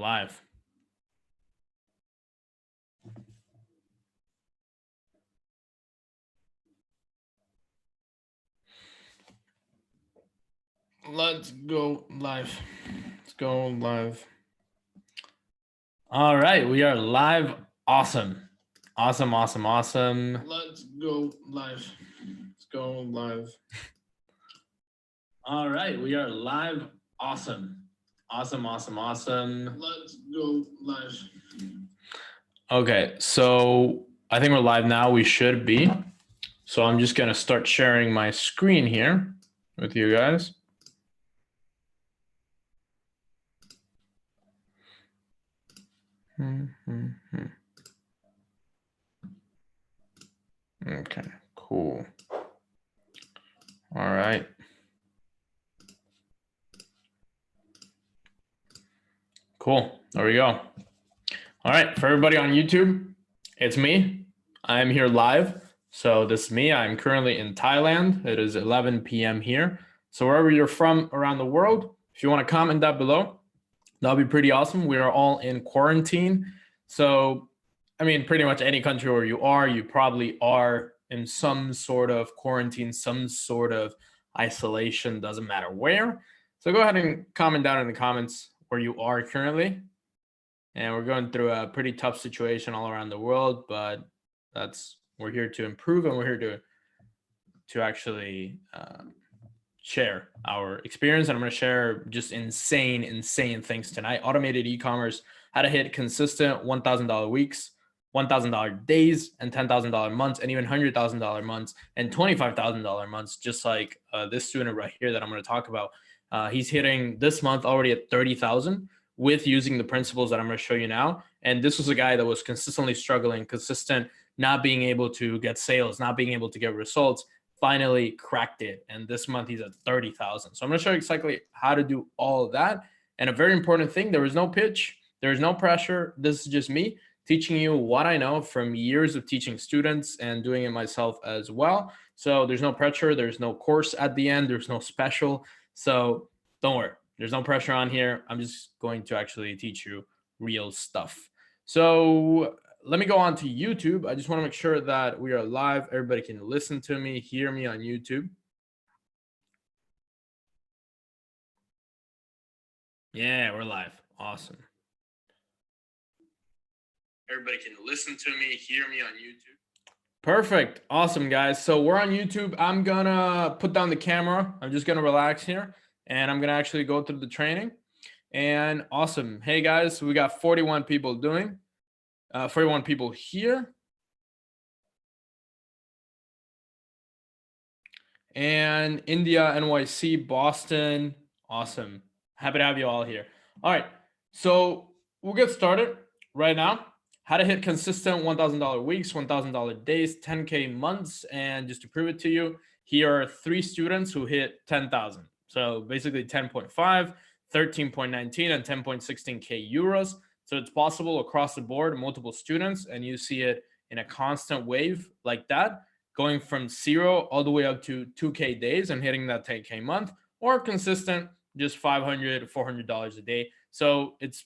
live. Let's go live. Let's go live. All right, we are live. Awesome. Awesome. Let's go live. Let's go live. All right, we are live. Awesome. Let's go live. Okay, so I think we're live now. We should be. So I'm just going to start sharing my screen here with you guys. Okay, cool. All right. Cool. There we go. All right. For everybody on YouTube, it's me. I'm here live. So this is me. I'm currently in Thailand. It is 11 p.m. here. So wherever you're from around the world, if you want to comment down below, that'll be pretty awesome. We are all in quarantine. So, I mean, pretty much any country where you are, you probably are in some sort of quarantine, some sort of isolation, doesn't matter where. So go ahead and comment down in the comments where you are currently. And we're going through a pretty tough situation all around the world, but we're here to improve, and we're here to actually share our experience. And I'm going to share just insane things tonight. Automated e-commerce, how to hit consistent $1,000 weeks, $1,000 days, and $10,000 months, and even $100,000 months, and $25,000 months, just like this student right here that I'm going to talk about. He's hitting this month already at 30,000 with using the principles that I'm going to show you now. And this was a guy that was consistently struggling, not being able to get sales, not being able to get results, finally cracked it. And this month he's at 30,000. So I'm going to show you exactly how to do all of that. And a very important thing, there is no pitch, there is no pressure. This is just me teaching you what I know from years of teaching students and doing it myself as well. So there's no pressure. There's no course at the end. There's no special. So don't worry. There's no pressure on here. I'm just going to actually teach you real stuff. So let me go on to YouTube. I just want to make sure that we are live. Everybody can listen to me, hear me on YouTube. Yeah, we're live. Awesome. Everybody can listen to me, hear me on YouTube. Perfect. Awesome, guys. So we're on YouTube. I'm going to put down the camera. I'm just going to relax here, and I'm going to actually go through the training. And awesome. Hey, guys, we got 41 people 41 people here. And India, NYC, Boston. Awesome. Happy to have you all here. All right. So we'll get started right now. How to hit consistent $1,000 weeks, $1,000 days, 10K months. And just to prove it to you, here are 3 students who hit 10,000. So basically 10.5, 13.19, and 10.16K euros. So it's possible across the board, multiple students, and you see it in a constant wave like that, going from 0 all the way up to 2K days and hitting that 10K month, or consistent, just $500, $400 a day. So it's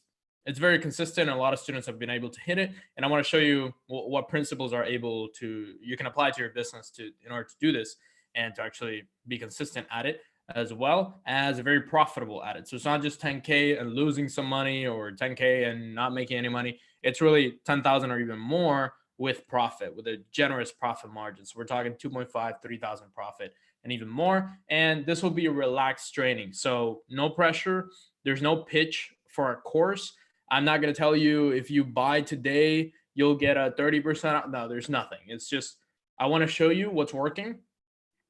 very consistent, and a lot of students have been able to hit it. And I want to show you what principles you can apply to your business in order to do this and to actually be consistent at it, as well as very profitable at it. So it's not just 10K and losing some money, or 10K and not making any money. It's really 10,000 or even more with profit, with a generous profit margin. So we're talking 2.5, 3,000 profit and even more. And this will be a relaxed training. So no pressure. There's no pitch for our course. I'm not going to tell you if you buy today, you'll get a 30%. No, there's nothing. It's just, I want to show you what's working.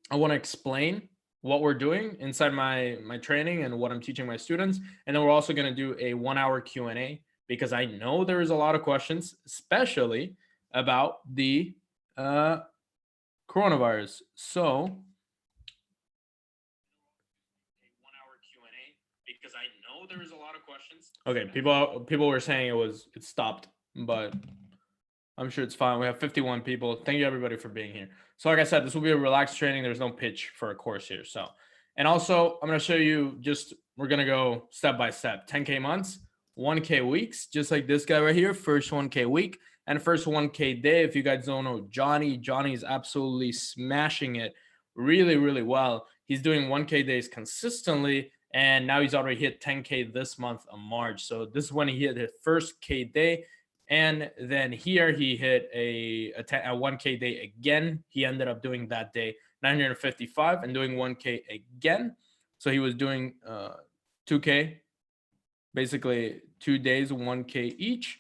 I want to explain what we're doing inside my training and what I'm teaching my students. And then we're also going to do a 1-hour Q&A, because I know there's a lot of questions, especially about the coronavirus. So a 1-hour Q&A, because I know there's a lot of questions. Okay, people were saying it stopped, but I'm sure it's fine. We have 51 people. Thank you everybody for being here. So like I said, this will be a relaxed training. There's no pitch for a course here. So, and also I'm going to show you we're going to go step by step. 10K months, 1K weeks, just like this guy right here, first 1K week and first 1K day. If you guys don't know Johnny is absolutely smashing it really, really well. He's doing 1K days consistently, and now he's already hit 10K this month of March. So this is when he hit his first K day. And then here he hit a 1K day again. He ended up doing that day 955 and doing 1K again. So he was doing 2K, basically 2 days, 1K each.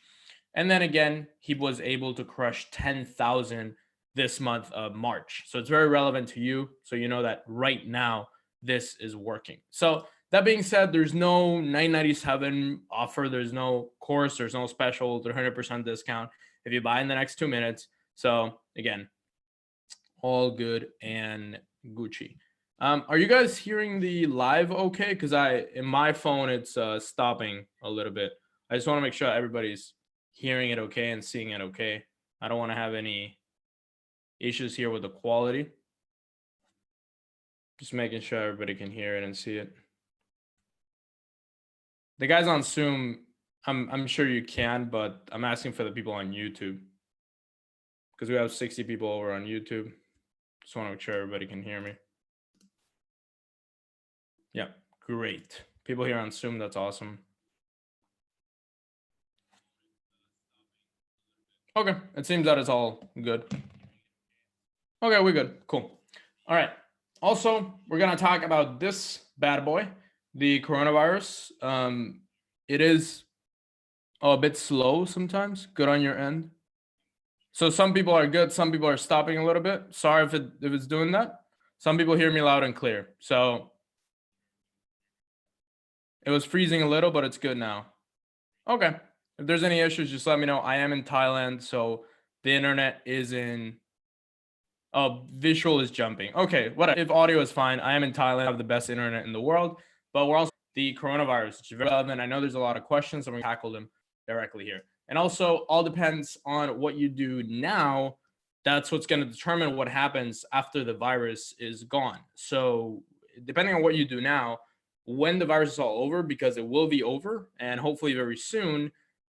And then again, he was able to crush 10,000 this month of March. So it's very relevant to you. So you know that right now this is working. So that being said, there's no 997 offer. There's no course. There's no special. There's 100% discount if you buy in the next 2 minutes. So again, all good and Gucci. Are you guys hearing the live okay? Because in my phone it's stopping a little bit. I just want to make sure everybody's hearing it okay and seeing it okay. I don't want to have any issues here with the quality. Just making sure everybody can hear it and see it. The guys on Zoom, I'm sure you can, but I'm asking for the people on YouTube because we have 60 people over on YouTube. Just want to make sure everybody can hear me. Yeah, great. People here on Zoom, that's awesome. Okay, it seems that it's all good. Okay, we're good. Cool. All right. Also, we're gonna talk about this bad boy, the coronavirus. It is a bit slow sometimes. Good on your end. So some people are good, some people are stopping a little bit. Sorry if it's doing that. Some people hear me loud and clear. So it was freezing a little, but it's good now. Okay. If there's any issues, just let me know. I am in Thailand, so the internet is in. Oh, visual is jumping. Okay, what if audio is fine? I am in Thailand. I have the best internet in the world, but we're also the coronavirus, which is relevant. I know there's a lot of questions, and we tackle them directly here. And also, all depends on what you do now. That's what's going to determine what happens after the virus is gone. So, depending on what you do now, when the virus is all over, because it will be over, and hopefully very soon,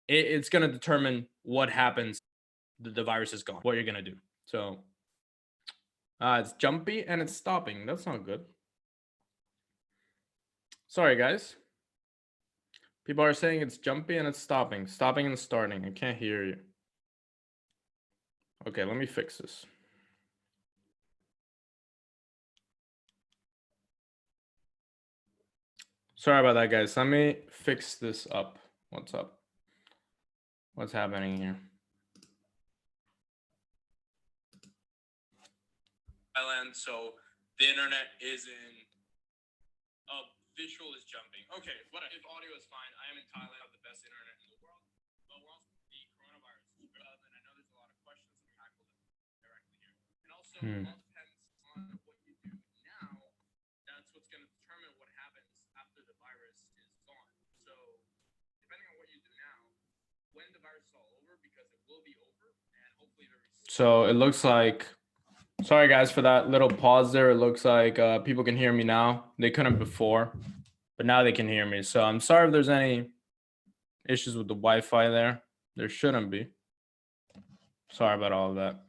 it's going to determine what happens. The virus is gone. What you're going to do. So. It's jumpy and it's stopping. That's not good. Sorry, guys. People are saying it's jumpy and it's stopping. Stopping and starting. I can't hear you. Okay, let me fix this. Sorry about that, guys. Let me fix this up. What's up? What's happening here? Island, so the internet is in. Oh, visual is jumping. Okay, what if audio is fine? I am in Thailand. I have the best internet in the world. But we're also the coronavirus. And I know there's a lot of questions, and we tackle them directly here. And also, it all depends on what you do now. That's what's going to determine what happens after the virus is gone. So, depending on what you do now, when the virus is all over, because it will be over, and hopefully very soon. So it looks like. Sorry, guys, for that little pause there. It looks like people can hear me now. They couldn't before, but now they can hear me. So I'm sorry if there's any issues with the Wi-Fi there. There shouldn't be. Sorry about all of that.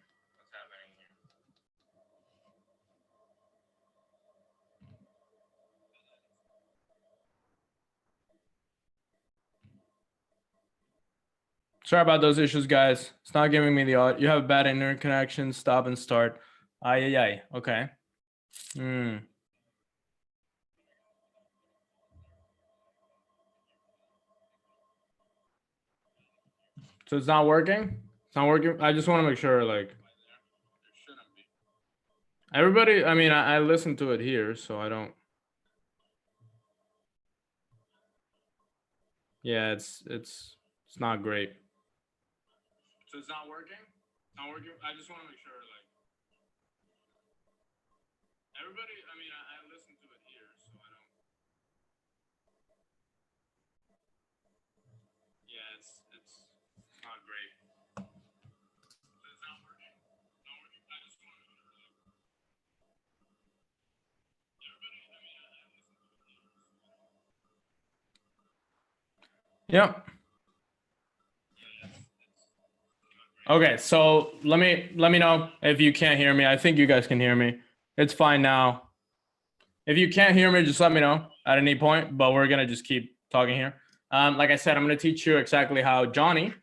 Sorry about those issues, guys. It's not giving me the audio. You have a bad internet connection. Stop and start. Ay, ay, ay. Okay. So it's not working? It's not working? I just want to make sure, like, everybody, I mean, I listen to it here, so I don't. Yeah, it's not great. So it's not working? It's not working? I just want to make sure, like, everybody, I mean, I listen to it here, so I don't. Yeah, it's not great. So it's not working? It's not working? I just want to make sure, like, everybody, I mean, I listen to it here. Yep. Okay, so let me know if you can't hear me. I think you guys can hear me. It's fine now. If you can't hear me, just let me know at any point, but we're gonna just keep talking here. Like I said, I'm gonna teach you exactly how Johnny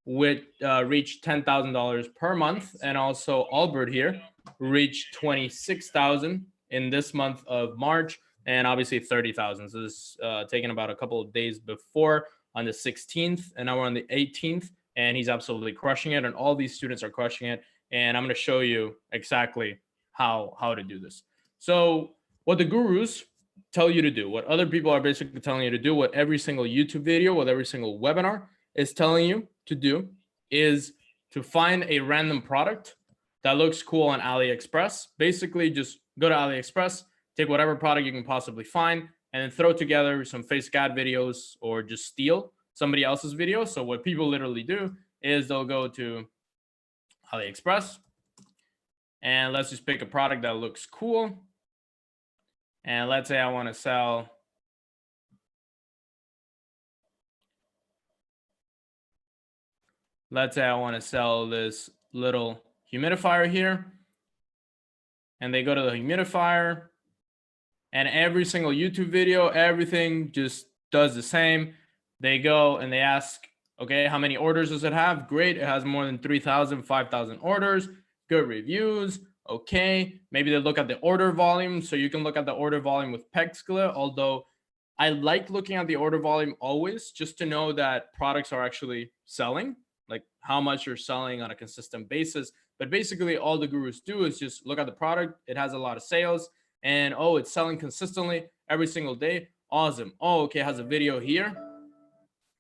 would reach $10,000 per month, and also Albert here reached 26,000 in this month of March, and obviously 30,000. So this taken about a couple of days before on the 16th, and now we're on the 18th, and he's absolutely crushing it, and all these students are crushing it. And I'm going to show you exactly how to do this. So what the gurus tell you to do, what other people are basically telling you to do, what every single YouTube video, what every single webinar is telling you to do, is to find a random product that looks cool on AliExpress. Basically, just go to AliExpress, take whatever product you can possibly find, and then throw together some Facebook ad videos or just steal somebody else's video. So what people literally do is they'll go to AliExpress, and let's just pick a product that looks cool. And let's say I want to sell, this little humidifier here. And they go to the humidifier, and every single YouTube video, everything just does the same. They go and they ask, okay, how many orders does it have? Great, it has more than 3,000, 5,000 orders, good reviews. Okay, maybe they look at the order volume. So you can look at the order volume with Pexcla, although I like looking at the order volume always, just to know that products are actually selling, like how much you're selling on a consistent basis. But basically all the gurus do is just look at the product. It has a lot of sales, and oh, it's selling consistently every single day. Awesome. Oh, okay, it has a video here.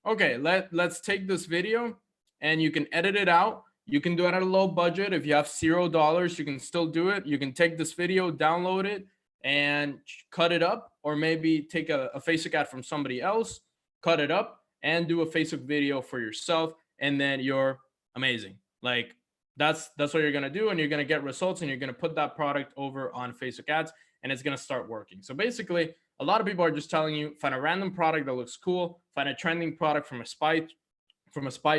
Okay, let's take this video, and you can edit it out. You can do it at a low budget. If you have $0, you can still do it. You can take this video, download it, and cut it up, or maybe take a Facebook ad from somebody else, cut it up, and do a Facebook video for yourself, and then you're amazing. Like that's what you're gonna do, and you're gonna get results, and you're gonna put that product over on Facebook ads, and it's gonna start working. So basically, a lot of people are just telling you, find a random product that looks cool, find a trending product from a spy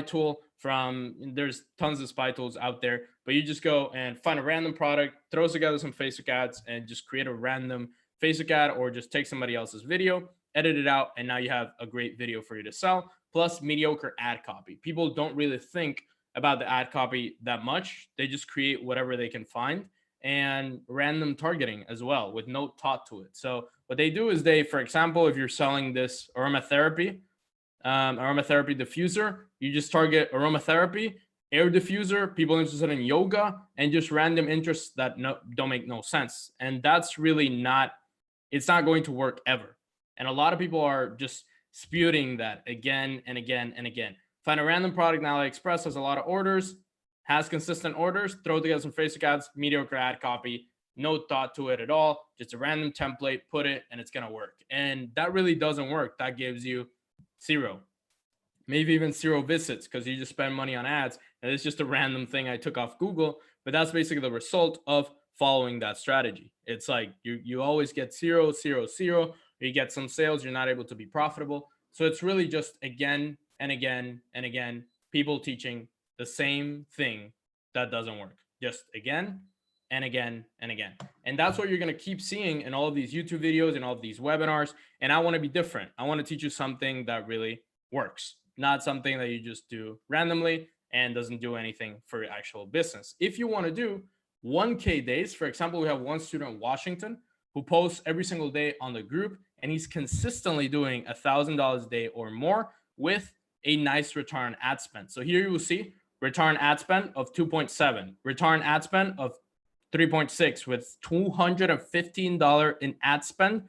tool. There's tons of spy tools out there, but you just go and find a random product, throw together some Facebook ads, and just create a random Facebook ad, or just take somebody else's video, edit it out, and now you have a great video for you to sell, plus mediocre ad copy. People don't really think about the ad copy that much. They just create whatever they can find, and random targeting as well with no thought to it. So what they do is for example, if you're selling this aromatherapy diffuser, you just target aromatherapy, air diffuser, people interested in yoga, and just random interests that don't make no sense. And that's really it's not going to work ever. And a lot of people are just spewing that again and again and again. Find a random product now. AliExpress has a lot of orders, has consistent orders, throw together some Facebook ads, mediocre ad copy, no thought to it at all, just a random template, put it, and it's gonna work. And that really doesn't work. That gives you zero, maybe even zero visits, because you just spend money on ads, and it's just a random thing I took off Google. But that's basically the result of following that strategy. It's like you always get 0, 0, 0. You get some sales, you're not able to be profitable. So it's really just again and again and again, people teaching the same thing that doesn't work, just again and again and again. And that's what you're going to keep seeing in all of these YouTube videos and all of these webinars. And I want to be different. I want to teach you something that really works, not something that you just do randomly and doesn't do anything for your actual business. If you want to do 1K days, for example, we have one student in Washington who posts every single day on the group, and he's consistently doing $1,000 a day or more with a nice return ad spend. So here you will see return ad spend of 2.7, return ad spend of 3.6, with $215 in ad spend,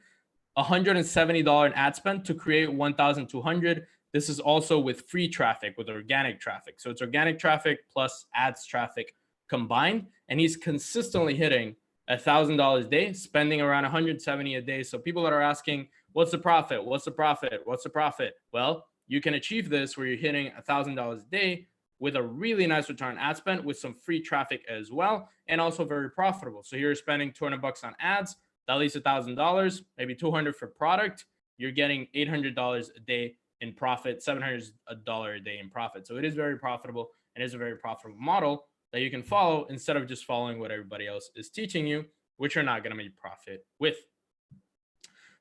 $170 in ad spend to create 1,200. This is also with free traffic, with organic traffic. So it's organic traffic plus ads traffic combined. And he's consistently hitting $1,000 a day, spending around 170 a day. So people that are asking, what's the profit? What's the profit? What's the profit? Well, you can achieve this where you're hitting $1,000 a day with a really nice return ad spend, with some free traffic as well, and also very profitable. So you're spending $200 on ads, that leaves $1,000, maybe $200 for product. You're getting $800 a day in profit, $700 a day in profit. So it is very profitable, and is a very profitable model that you can follow instead of just following what everybody else is teaching you, which you're not going to make profit with.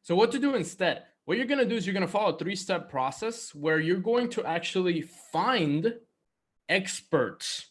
So what to do instead? What you're going to do is you're going to follow a 3-step process where you're going to actually find experts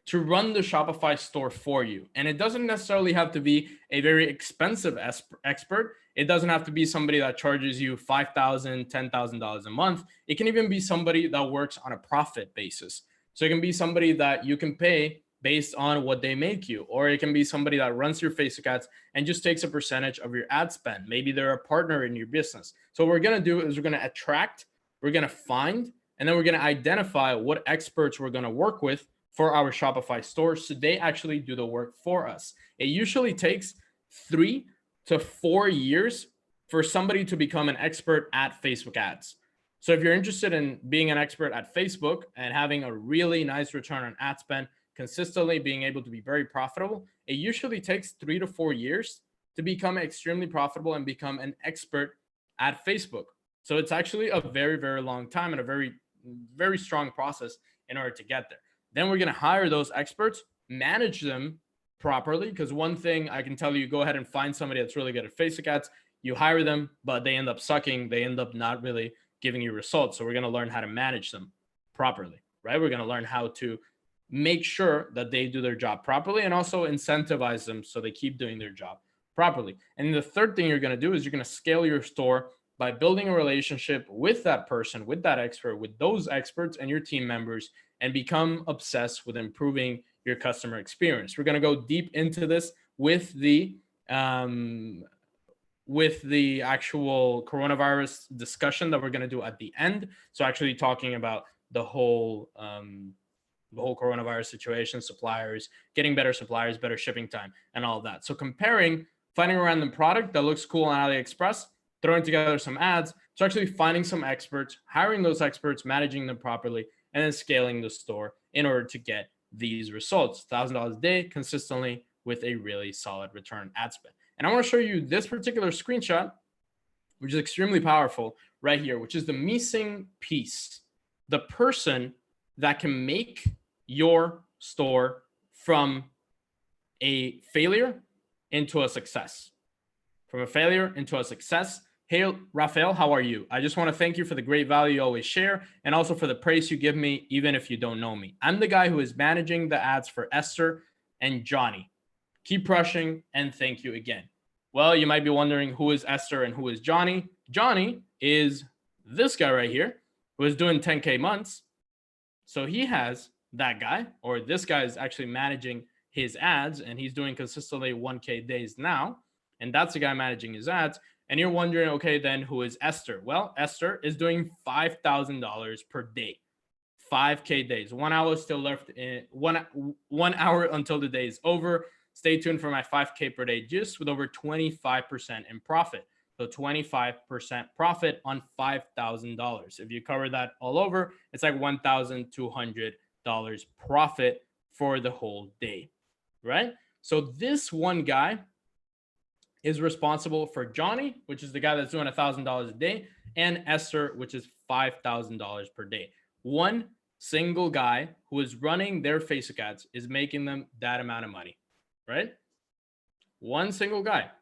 to run the Shopify store for you. And it doesn't necessarily have to be a very expensive expert. It doesn't have to be somebody that charges you $5,000, $10,000 a month. It can even be somebody that works on a profit basis. So it can be somebody that you can pay based on what they make you, or it can be somebody that runs your Facebook ads and just takes a percentage of your ad spend. Maybe they're a partner in your business. So what we're going to do is we're going to attract, we're going to find, and then we're going to identify what experts we're going to work with for our Shopify store, so they actually do the work for us. It usually takes 3 to 4 years for somebody to become an expert at Facebook ads. So if you're interested in being an expert at Facebook and having a really nice return on ad spend, consistently being able to be very profitable, it usually takes 3 to 4 years to become extremely profitable and become an expert at Facebook. So it's actually a very, very long time and a very, very strong process in order to get there. Then we're going to hire those experts, manage them properly. Because one thing I can tell you, go ahead and find somebody that's really good at Facebook ads. You hire them, but they end up sucking. They end up not really giving you results. So we're going to learn how to manage them properly, right? We're going to learn how to make sure that they do their job properly, and also incentivize them so they keep doing their job properly. And the third thing you're going to do is you're going to scale your store by building a relationship with that person, with that expert, with those experts and your team members, and become obsessed with improving your customer experience. We're going to go deep into this with the actual coronavirus discussion that we're going to do at the end. So actually talking about the whole coronavirus situation, suppliers, getting better suppliers, better shipping time, and all of that. So comparing, finding a random product that looks cool on AliExpress, throwing together some ads, to actually finding some experts, hiring those experts, managing them properly, and then scaling the store in order to get these results. $1,000 a day consistently with a really solid return ad spend. And I want to show you this particular screenshot, which is extremely powerful right here, which is the missing piece. The person that can make your store from a failure into a success. From a failure into a success. Hey, Rafael, how are you? I just want to thank you for the great value you always share, and also for the praise you give me, even if you don't know me. I'm the guy who is managing the ads for Esther and Johnny. Keep crushing, and thank you again. Well, you might be wondering who is Esther and who is Johnny. Johnny is this guy right here who is doing 10K months. So he has that guy, or this guy is actually managing his ads, and he's doing consistently 1K days now. And that's the guy managing his ads. And you're wondering, okay, then who is Esther? Well, Esther is doing $5,000 per day, 5K days. 1 hour still left in 1 hour until the day is over. Stay tuned for my 5K per day, just with over 25% in profit. So 25% profit on $5,000. If you cover that all over, it's like $1,200 profit for the whole day, right? So this one guy is responsible for Johnny, which is the guy that's doing $1,000 a day, and Esther, which is $5,000 per day. One single guy who is running their Facebook ads is making them that amount of money, right? One single guy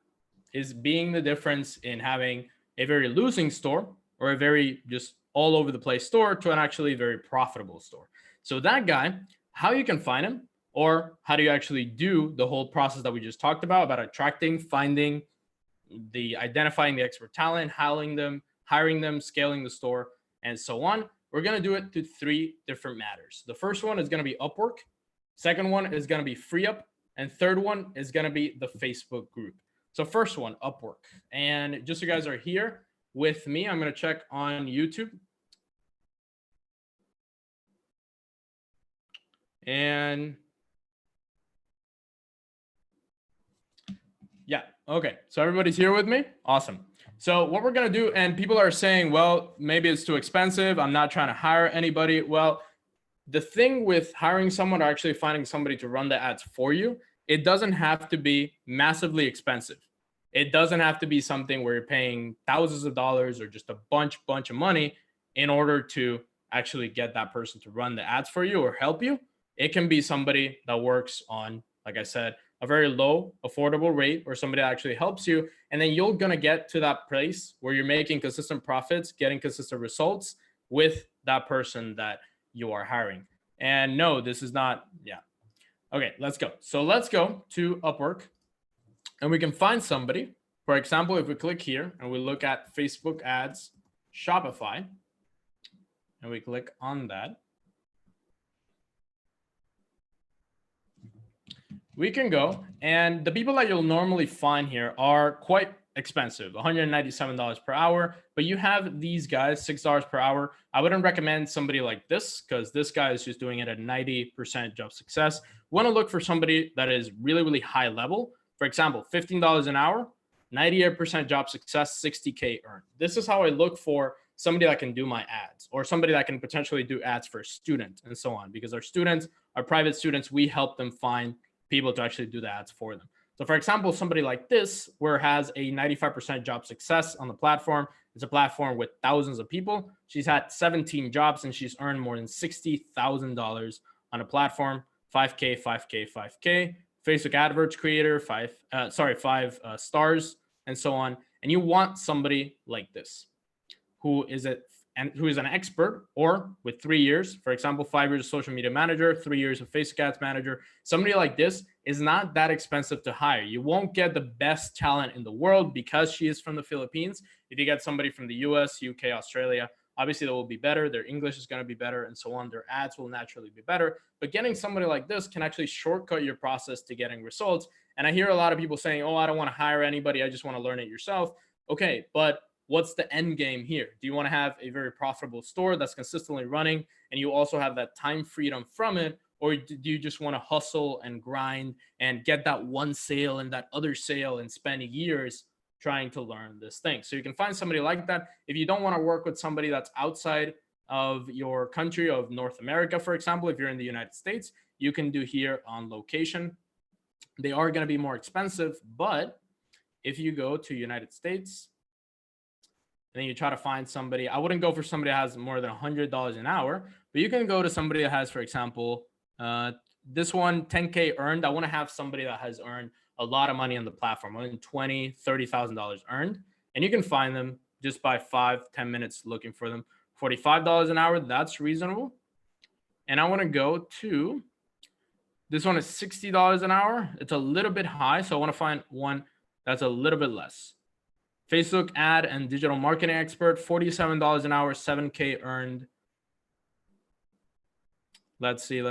is being the difference in having a very losing store or a very just all over the place store to an actually very profitable store. So that guy, how you can find him, or how do you actually do the whole process that we just talked about attracting, finding, identifying the expert talent, hiring them, scaling the store, and so on. We're going to do it to 3 different matters. The first one is going to be Upwork. Second one is going to be FreeUp. And third one is going to be the Facebook group. So first one, Upwork. And just so you guys are here with me, I'm going to check on YouTube. And yeah, okay. So everybody's here with me? Awesome. So what we're going to do, and people are saying, well, maybe it's too expensive. I'm not trying to hire anybody. Well, the thing with hiring someone or actually finding somebody to run the ads for you, it doesn't have to be massively expensive. It doesn't have to be something where you're paying thousands of dollars or just a bunch of money. in order to actually get that person to run the ads for you or help you. It can be somebody that works on, like I said, a very low, affordable rate, or somebody that actually helps you. And then you're going to get to that place where you're making consistent profits, getting consistent results with that person that you are hiring. And no, this is not, yeah. Okay, let's go. So let's go to Upwork and we can find somebody. For example, if we click here and we look at Facebook ads, Shopify, and we click on that, we can go, and the people that you'll normally find here are quite expensive, $197 per hour, but you have these guys, $6 per hour. I wouldn't recommend somebody like this because this guy is just doing it at 90% job success. We want to look for somebody that is really, really high level. For example, $15 an hour, 98% job success, 60K earned. This is how I look for somebody that can do my ads, or somebody that can potentially do ads for a student and so on, because our students, our private students, we help them find people to actually do the ads for them. So for example, somebody like this, where it has a 95% job success on the platform, it's a platform with thousands of people. She's had 17 jobs and she's earned more than $60,000 on a platform, 5K, 5K, 5K, Facebook AdWords creator, five stars, and so on. And you want somebody like this, who is an expert, or with 3 years, for example, 5 years of social media manager, 3 years of Facebook ads manager. Somebody like this is not that expensive to hire. You won't get the best talent in the world because she is from the Philippines. If you get somebody from the US, UK, Australia, obviously that will be better. Their English is going to be better and so on. Their ads will naturally be better. But getting somebody like this can actually shortcut your process to getting results. And I hear a lot of people saying, oh, I don't want to hire anybody. I just want to learn it yourself. Okay, but what's the end game here? Do you want to have a very profitable store that's consistently running and you also have that time freedom from it? Or do you just want to hustle and grind and get that one sale and that other sale and spend years trying to learn this thing? So you can find somebody like that. If you don't want to work with somebody that's outside of your country, of North America, for example, if you're in the United States, you can do here on location. They are going to be more expensive, but if you go to United States, and then you try to find somebody, I wouldn't go for somebody that has more than $100 an hour, but you can go to somebody that has, for example, this one, 10K earned. I want to have somebody that has earned a lot of money on the platform, more than $20,000, $30,000 earned. And you can find them just by 5-10 minutes looking for them. $45 an hour, that's reasonable. And I want to go to, this one is $60 an hour. It's a little bit high, so I want to find one that's a little bit less. Facebook ad and digital marketing expert, $47 an hour, 7K earned. Let's see. I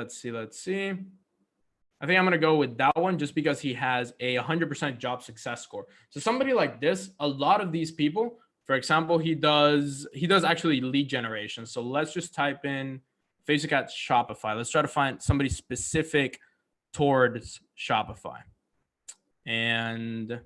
think I'm going to go with that one just because he has a 100% job success score. So somebody like this, a lot of these people, for example, he does actually lead generation. So let's just type in Facebook at Shopify. Let's try to find somebody specific towards Shopify. And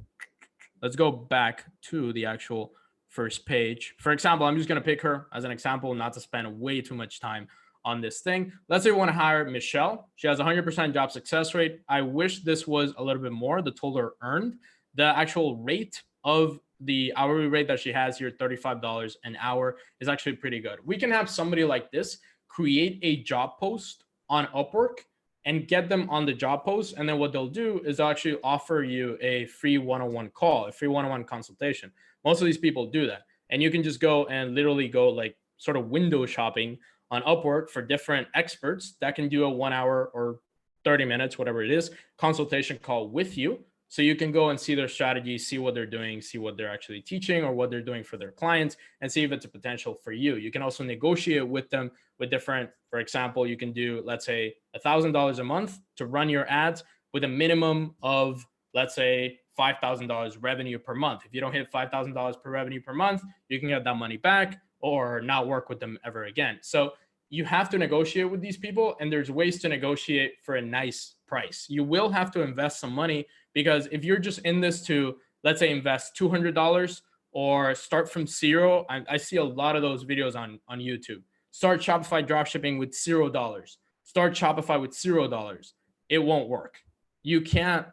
let's go back to the actual first page. For example, I'm just going to pick her as an example, not to spend way too much time on this thing. Let's say we want to hire Michelle. She has a 100% job success rate. I wish this was a little bit more, the total earned. The actual rate of the hourly rate that she has here, $35 an hour, is actually pretty good. We can have somebody like this create a job post on Upwork and get them on the job post. And then what they'll do is they'll actually offer you a free one-on-one call, a free one-on-one consultation. Most of these people do that. And you can just go and literally go like sort of window shopping on Upwork for different experts that can do a 1 hour or 30 minutes, whatever it is, consultation call with you. So you can go and see their strategy, see what they're doing, see what they're actually teaching or what they're doing for their clients, and see if it's a potential for you. You can also negotiate with them with different, for example, you can do, let's say, $1,000 a month to run your ads with a minimum of, let's say, $5,000 revenue per month. If you don't hit $5,000 per revenue per month, you can get that money back or not work with them ever again. So you have to negotiate with these people, and there's ways to negotiate for a nice price. You will have to invest some money, because if you're just in this to, let's say, invest $200 or start from zero, I see a lot of those videos on YouTube. Start Shopify dropshipping with $0. Start Shopify with $0. It won't work. You can't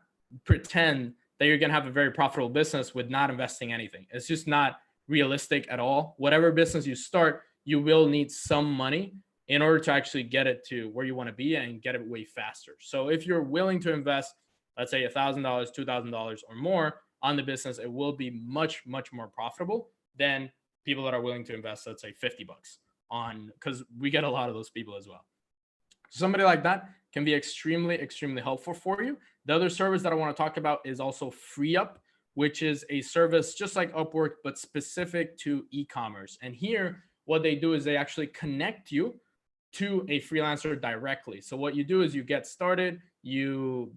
pretend that you're going to have a very profitable business with not investing anything. It's just not realistic at all. Whatever business you start, you will need some money in order to actually get it to where you want to be and get it way faster. So if you're willing to invest, let's say $1,000, $2,000 or more on the business, it will be much, much more profitable than people that are willing to invest, let's say $50 on, because we get a lot of those people as well. Somebody like that can be extremely, extremely helpful for you. The other service that I want to talk about is also FreeUp, which is a service just like Upwork, but specific to e-commerce. And here, what they do is they actually connect you to a freelancer directly. So what you do is you get started, you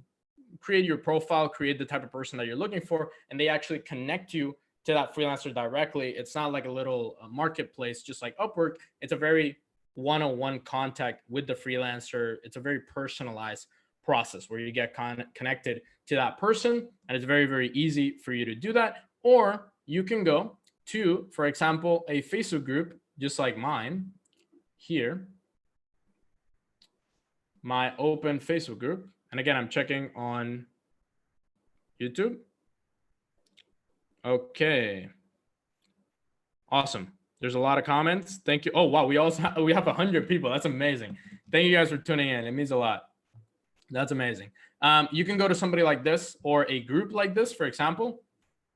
create your profile, create the type of person that you're looking for, and they actually connect you to that freelancer directly. It's not like a little marketplace, just like Upwork. It's a very one-on-one contact with the freelancer. It's a very personalized process where you get connected to that person, and it's very, very easy for you to do that. Or you can go to, for example, a Facebook group, just like mine here, my open Facebook group. And again, I'm checking on YouTube. Okay. Awesome. There's a lot of comments. Thank you. Oh, wow. We have 100 people. That's amazing. Thank you guys for tuning in. It means a lot. That's amazing. You can go to somebody like this or a group like this, for example.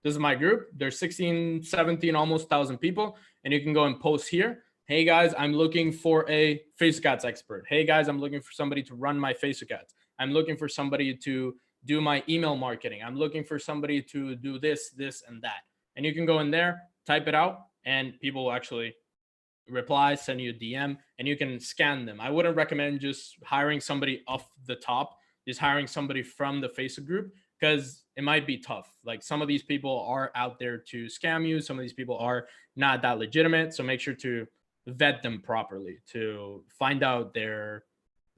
This is my group. There's 16, 17, almost 1,000 people. And you can go and post here. Hey guys, I'm looking for a Facebook ads expert. Hey guys, I'm looking for somebody to run my Facebook ads. I'm looking for somebody to do my email marketing. I'm looking for somebody to do this, this, and that. And you can go in there, type it out, and people will actually reply, send you a DM, and you can scan them. I wouldn't recommend just hiring somebody off the top, just hiring somebody from the Facebook group, because it might be tough. Like some of these people are out there to scam you. Some of these people are not that legitimate. So make sure to vet them properly to find out their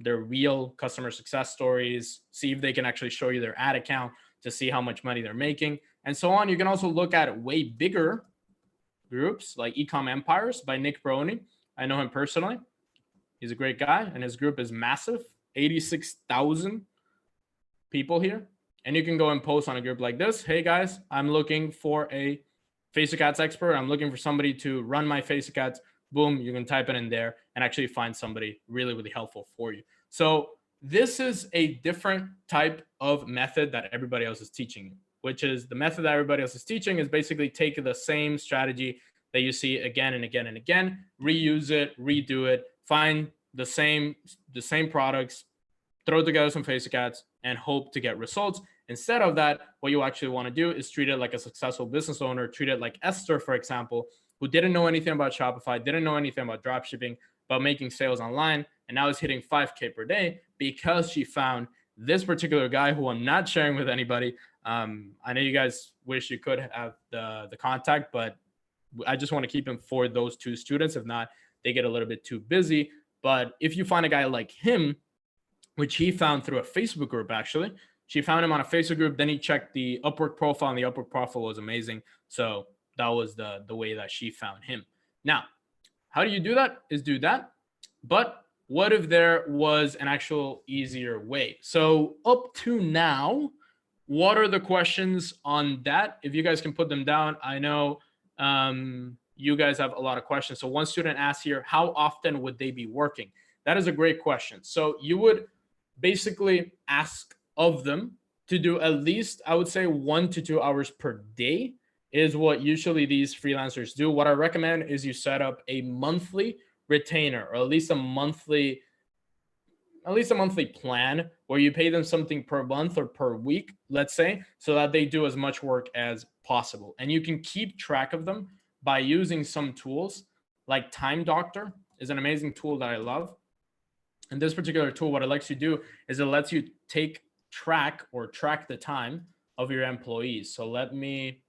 real customer success stories, see if they can actually show you their ad account to see how much money they're making, and so on. You can also look at way bigger groups like Ecom Empires by Nick Brony. I know him personally. He's a great guy, and his group is massive, 86,000 people here. And you can go and post on a group like this. Hey guys, I'm looking for a Facebook ads expert. I'm looking for somebody to run my Facebook ads. Boom, you can type it in there and actually find somebody really, really helpful for you. So this is a different type of method that everybody else is teaching you, which is the method that everybody else is teaching is basically take the same strategy that you see again and again and again, reuse it, redo it, find the same products, throw together some Facebook ads, and hope to get results. Instead of that, what you actually want to do is treat it like a successful business owner, treat it like Esther, for example, who didn't know anything about Shopify, didn't know anything about dropshipping, but making sales online, and now is hitting 5K per day because she found this particular guy who I'm not sharing with anybody. I know you guys wish you could have the contact, but I just want to keep him for those two students. If not, they get a little bit too busy. But if you find a guy like him, which he found through a Facebook group, actually, she found him on a Facebook group. Then he checked the Upwork profile, and the Upwork profile was amazing. So that was the way that she found him. Now, how do you do that? Is do that. But what if there was an actual easier way? So up to now, what are the questions on that? If you guys can put them down, I know you guys have a lot of questions. So one student asked here, how often would they be working? That is a great question. So you would basically ask of them to do at least, I would say, 1 to 2 hours per day is what usually these freelancers do. What I recommend is you set up a monthly retainer, or at least a monthly plan where you pay them something per month or per week, let's say, so that they do as much work as possible. And you can keep track of them by using some tools like Time Doctor is an amazing tool that I love. And this particular tool, what it lets you do is it lets you track the time of your employees. So let me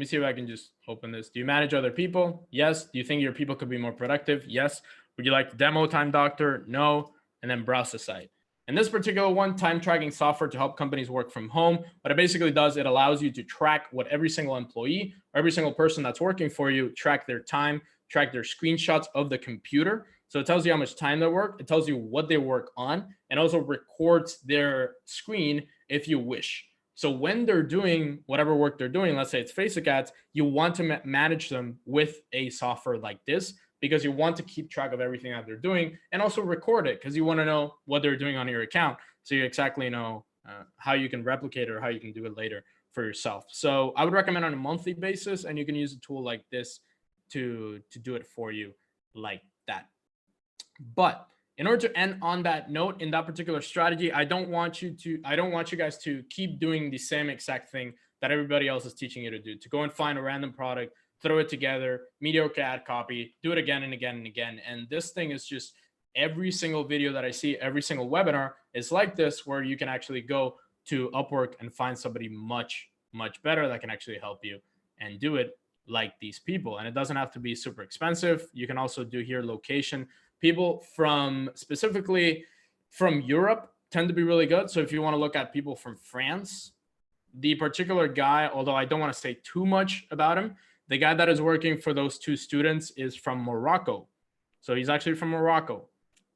see if I can just open this. Do you manage other people? Yes. Do you think your people could be more productive? Yes. Would you like to demo Time Doctor? No. And then browse the site. And this particular one, time tracking software to help companies work from home. What it basically does, it allows you to track what every single employee, or every single person that's working for you, track their time, track their screenshots of the computer. So it tells you how much time they work. It tells you what they work on, and also records their screen if you wish. So when they're doing whatever work they're doing, let's say it's Facebook ads, you want to manage them with a software like this, because you want to keep track of everything that they're doing and also record it, because you want to know what they're doing on your account. So you exactly know how you can replicate it or how you can do it later for yourself. So I would recommend on a monthly basis, and you can use a tool like this to do it for you like that. But in order to end on that note, in that particular strategy, I don't want you guys to keep doing the same exact thing that everybody else is teaching you to do, to go and find a random product, throw it together, mediocre ad copy, do it again and again and again. And this thing is just, every single video that I see, every single webinar is like this, where you can actually go to Upwork and find somebody much, much better that can actually help you and do it like these people. And it doesn't have to be super expensive. You can also do here location. People from specifically from Europe tend to be really good. So if you want to look at people from France, the particular guy, although I don't want to say too much about him, the guy that is working for those two students is from Morocco. So he's actually from Morocco.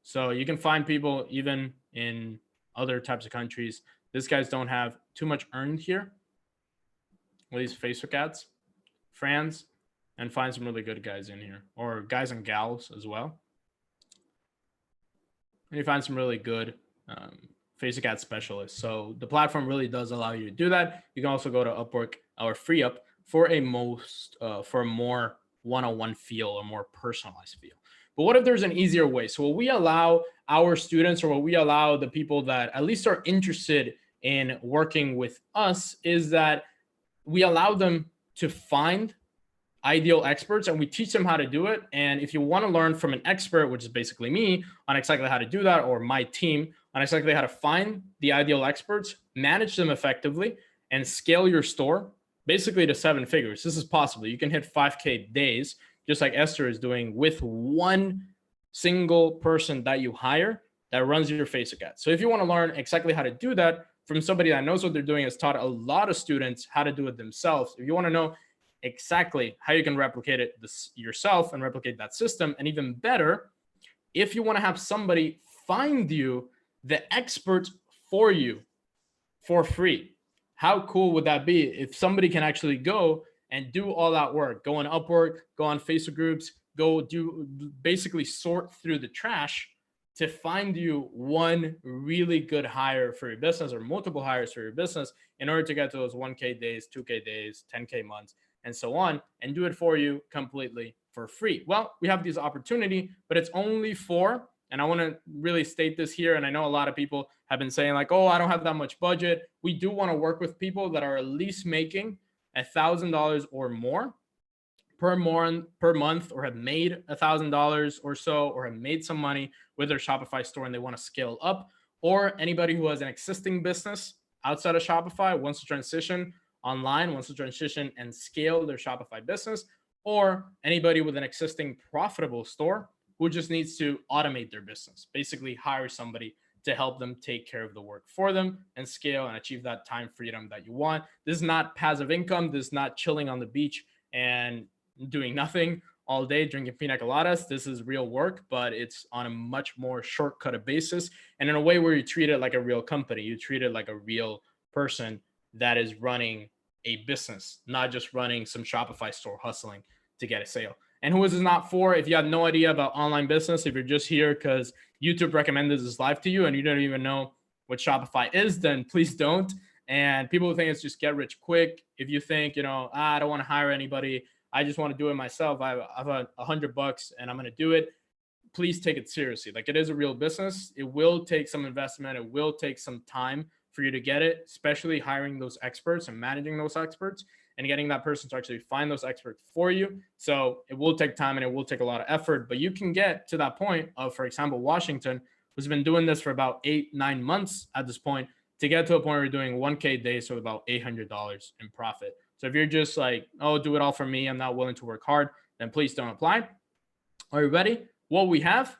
So you can find people even in other types of countries. These guys don't have too much earned here with these Facebook ads. France, and find some really good guys in here, or guys and gals as well. And you find some really good Facebook ad specialists. So the platform really does allow you to do that. You can also go to Upwork or FreeUp for a more one-on-one feel, or more personalized feel. But what if there's an easier way? So what we allow our students, or what we allow the people that at least are interested in working with us, is that we allow them to find ideal experts, and we teach them how to do it. And if you want to learn from an expert, which is basically me, on exactly how to do that, or my team on exactly how to find the ideal experts, manage them effectively, and scale your store basically to 7 figures. This is possible. You can hit 5K days, just like Esther is doing, with one single person that you hire that runs your Facebook ads. So if you want to learn exactly how to do that from somebody that knows what they're doing, has taught a lot of students how to do it themselves, if you want to know exactly how you can replicate it yourself and replicate that system, and even better, if you want to have somebody find you the expert for you for free, how cool would that be if somebody can actually go and do all that work, go on Upwork, go on Facebook groups, go do basically sort through the trash to find you one really good hire for your business, or multiple hires for your business, in order to get to those 1K days, 2K days, 10K months, and so on, and do it for you completely for free. Well, we have this opportunity, but it's only for, and I want to really state this here, and I know a lot of people have been saying like, oh, I don't have that much budget. We do want to work with people that are at least making $1,000 or more per month, or have made $1,000 or so, or have made some money with their Shopify store and they want to scale up, or anybody who has an existing business outside of Shopify wants to transition online, wants to transition and scale their Shopify business, or anybody with an existing profitable store who just needs to automate their business, basically hire somebody to help them take care of the work for them and scale and achieve that time freedom that you want. This is not passive income. This is not chilling on the beach and doing nothing all day drinking pina coladas. This is real work, but it's on a much more shortcut basis, and in a way where you treat it like a real company. You treat it like a real person that is running a business, not just running some Shopify store hustling to get a sale. And who is this not for? If you have no idea about online business, if you're just here because YouTube recommended this live to you and you don't even know what Shopify is, then please don't. And people who think it's just get rich quick, if you think, I don't want to hire anybody, I just want to do it myself, I have $100 and I'm going to do it, please take it seriously. Like, it is a real business. It will take some investment. It will take some time for you to get it, especially hiring those experts and managing those experts and getting that person to actually find those experts for you. So it will take time and it will take a lot of effort, but you can get to that point of, for example, Washington, who's been doing this for about 8-9 months at this point, to get to a point where you're doing 1K days, so about $800 in profit. So if you're just like, oh, do it all for me, I'm not willing to work hard, then please don't apply. Are you ready? What we have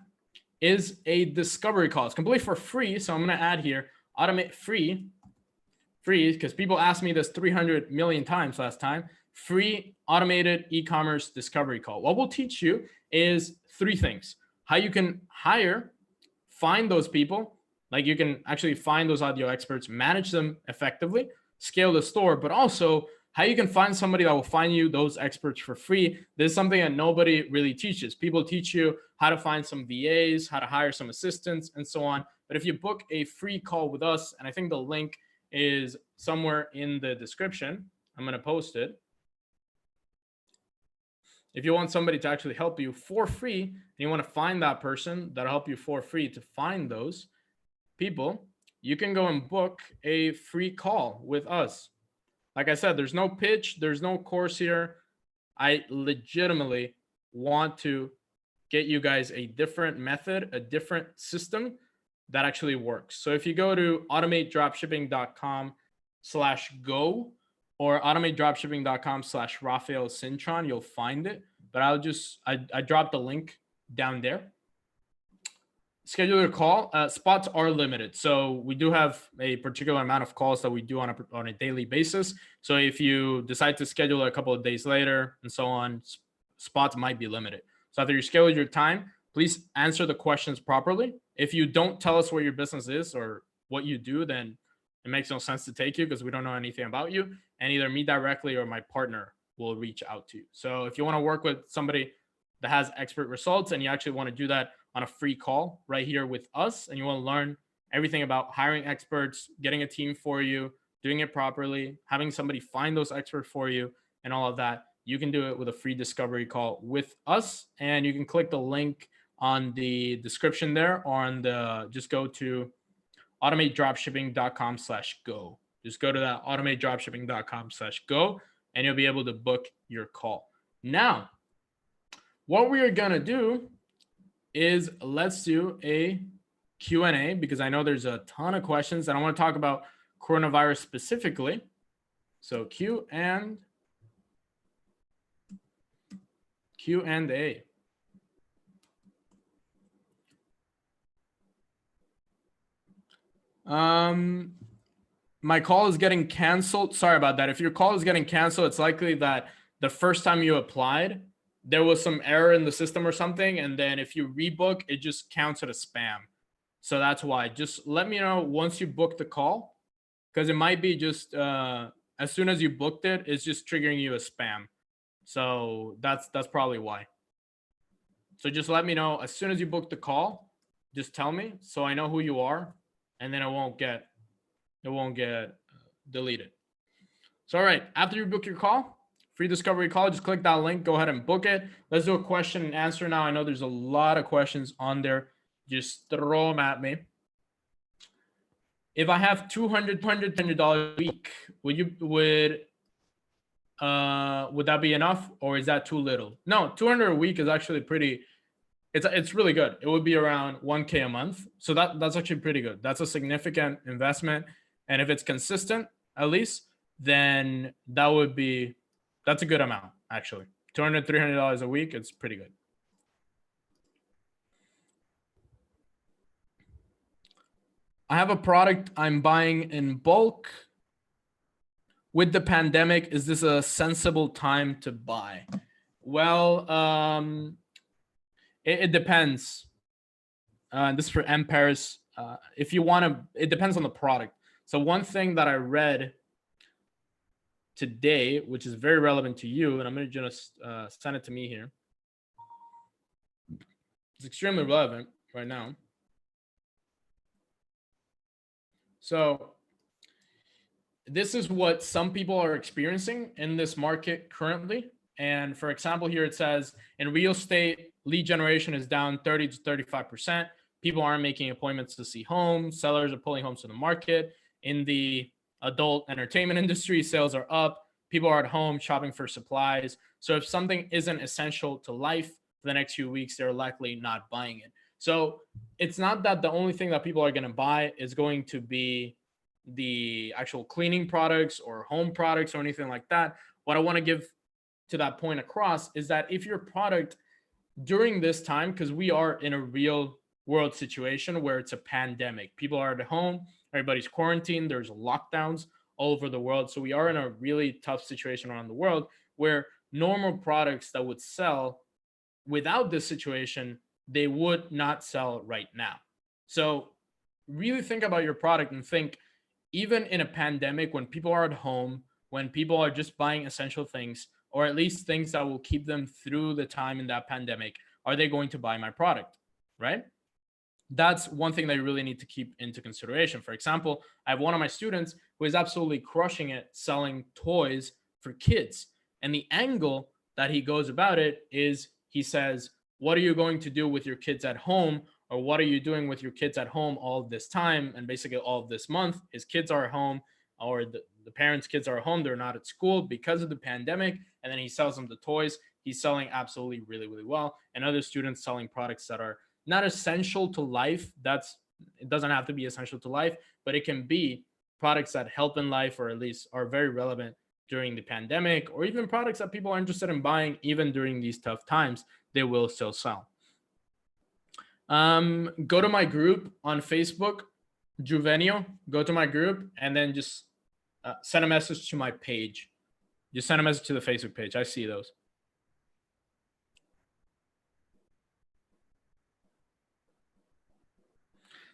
is a discovery call. It's completely for free. So I'm going to add here, automate free, because people asked me this 300 million times last time. Free automated e-commerce discovery call. What we'll teach you is 3 things: how you can find those people, like you can actually find those audio experts, manage them effectively, scale the store, but also how you can find somebody that will find you those experts for free. This is something that nobody really teaches. People teach you how to find some VAs, how to hire some assistants, and so on. But if you book a free call with us, and I think the link is somewhere in the description, I'm going to post it. If you want somebody to actually help you for free, and you want to find that person that'll help you for free to find those people, you can go and book a free call with us. Like I said, there's no pitch, there's no course here. I legitimately want to get you guys a different method, a different system that actually works. So if you go to automatedropshipping.com/go or automatedropshipping.com/Rafael Cintron, you'll find it. But I dropped the link down there. Schedule your call. Spots are limited, so we do have a particular amount of calls that we do on a daily basis. So if you decide to schedule a couple of days later and so on, spots might be limited. So after you schedule your time, please answer the questions properly. If you don't tell us what your business is or what you do, then it makes no sense to take you because we don't know anything about you. And either me directly or my partner will reach out to you. So if you want to work with somebody that has expert results and you actually want to do that on a free call right here with us, and you want to learn everything about hiring experts, getting a team for you, doing it properly, having somebody find those experts for you, and all of that, you can do it with a free discovery call with us. And you can click the link on the description there, or on the, just go to automatedropshipping.com/go. Just go to that automatedropshipping.com/go, and you'll be able to book your call. Now, what we are going to do is let's do a Q&A, because I know there's a ton of questions and I want to talk about coronavirus specifically. So Q&A. My call is getting canceled. Sorry about that. If your call is getting canceled, it's likely that the first time you applied, there was some error in the system or something. And then if you rebook, it just counts it as spam. So that's why. Just let me know once you book the call, because it might be just as soon as you booked it, it's just triggering you as spam. So that's probably why. So just let me know as soon as you book the call. Just tell me so I know who you are, and then it won't get deleted. So all right, after you book your call, free discovery call, just click that link, go ahead and book it. Let's do a question and answer now. I know there's a lot of questions on there. Just throw them at me. If I have $200 a week, would that be enough, or is that too little? No, 200 a week is actually pretty. It's really good. It would be around 1K a month. So that's actually pretty good. That's a significant investment. And if it's consistent, at least, then that's a good amount, actually. $200, $300 a week, it's pretty good. I have a product I'm buying in bulk. With the pandemic, is this a sensible time to buy? Well, it depends. This is for M Paris. If you want to, it depends on the product. So one thing that I read today, which is very relevant to you, and I'm going to just send it to me here. It's extremely relevant right now. So this is what some people are experiencing in this market currently. And for example, here it says in real estate, lead generation is down 30 to 35%. People aren't making appointments to see homes. Sellers are pulling homes to the market. In the adult entertainment industry, sales are up. People are at home shopping for supplies. So if something isn't essential to life for the next few weeks, they're likely not buying it. So it's not that the only thing that people are going to buy is going to be the actual cleaning products or home products or anything like that. What I want to give to that point across is that if your product during this time, because we are in a real world situation where it's a pandemic, people are at home, everybody's quarantined, there's lockdowns all over the world. So we are in a really tough situation around the world where normal products that would sell without this situation, they would not sell right now. So really think about your product and think, even in a pandemic, when people are at home, when people are just buying essential things, or at least things that will keep them through the time in that pandemic, are they going to buy my product? Right? That's one thing that you really need to keep into consideration. For example, I have one of my students who is absolutely crushing it selling toys for kids. And the angle that he goes about it is he says, what are you going to do with your kids at home? Or what are you doing with your kids at home all of this time? And basically, all of this month, his kids are at home, or the parents' kids are at home. They're not at school because of the pandemic. And then he sells them the toys. He's selling absolutely really, really well. And other students selling products that are not essential to life. It doesn't have to be essential to life, but it can be products that help in life, or at least are very relevant during the pandemic, or even products that people are interested in buying even during these tough times. They will still sell. Go to my group on Facebook, Juvenio. Go to my group and then just send a message to my page. Just send a message to the Facebook page. I see those.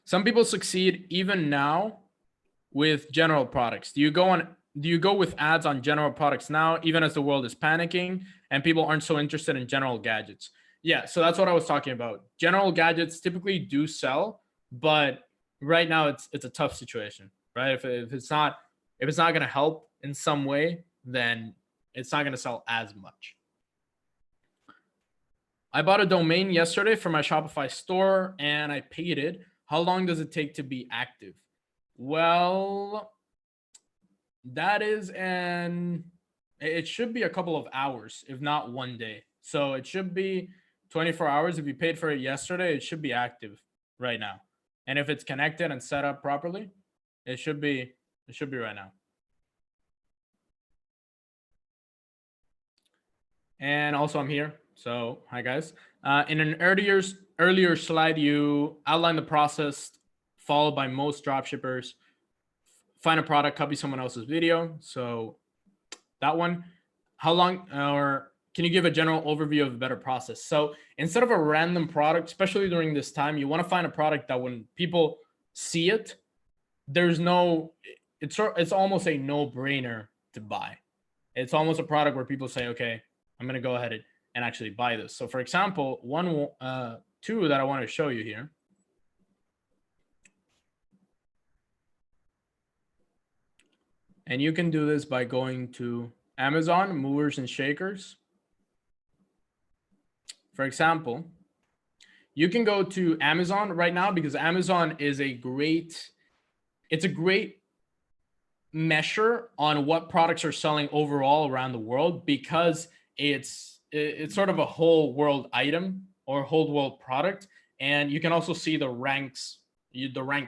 Some people succeed even now with general products. Do you go with ads on general products now, even as the world is panicking and people aren't so interested in general gadgets? Yeah, so that's what I was talking about. General gadgets typically do sell, but right now it's a tough situation, right? If it's not going to help in some way, then it's not going to sell as much. I bought a domain yesterday for my Shopify store and I paid it. How long does it take to be active? Well, it should be a couple of hours, if not one day. So it should be 24 hours. If you paid for it yesterday, it should be active right now. And if it's connected and set up properly, it should be right now. And also I'm here. So hi guys. In an earlier slide, you outline the process followed by most dropshippers. Find a product, copy someone else's video. So that one. How long, or can you give a general overview of a better process? So instead of a random product, especially during this time, you want to find a product that when people see it, it's almost a no-brainer to buy. It's almost a product where people say, okay, I'm going to go ahead and actually buy this. So for example, two that I want to show you here. And you can do this by going to Amazon, movers and shakers. For example, you can go to Amazon right now because Amazon is a great measure on what products are selling overall around the world, because it's sort of a whole world item or whole world product. And you can also see the rank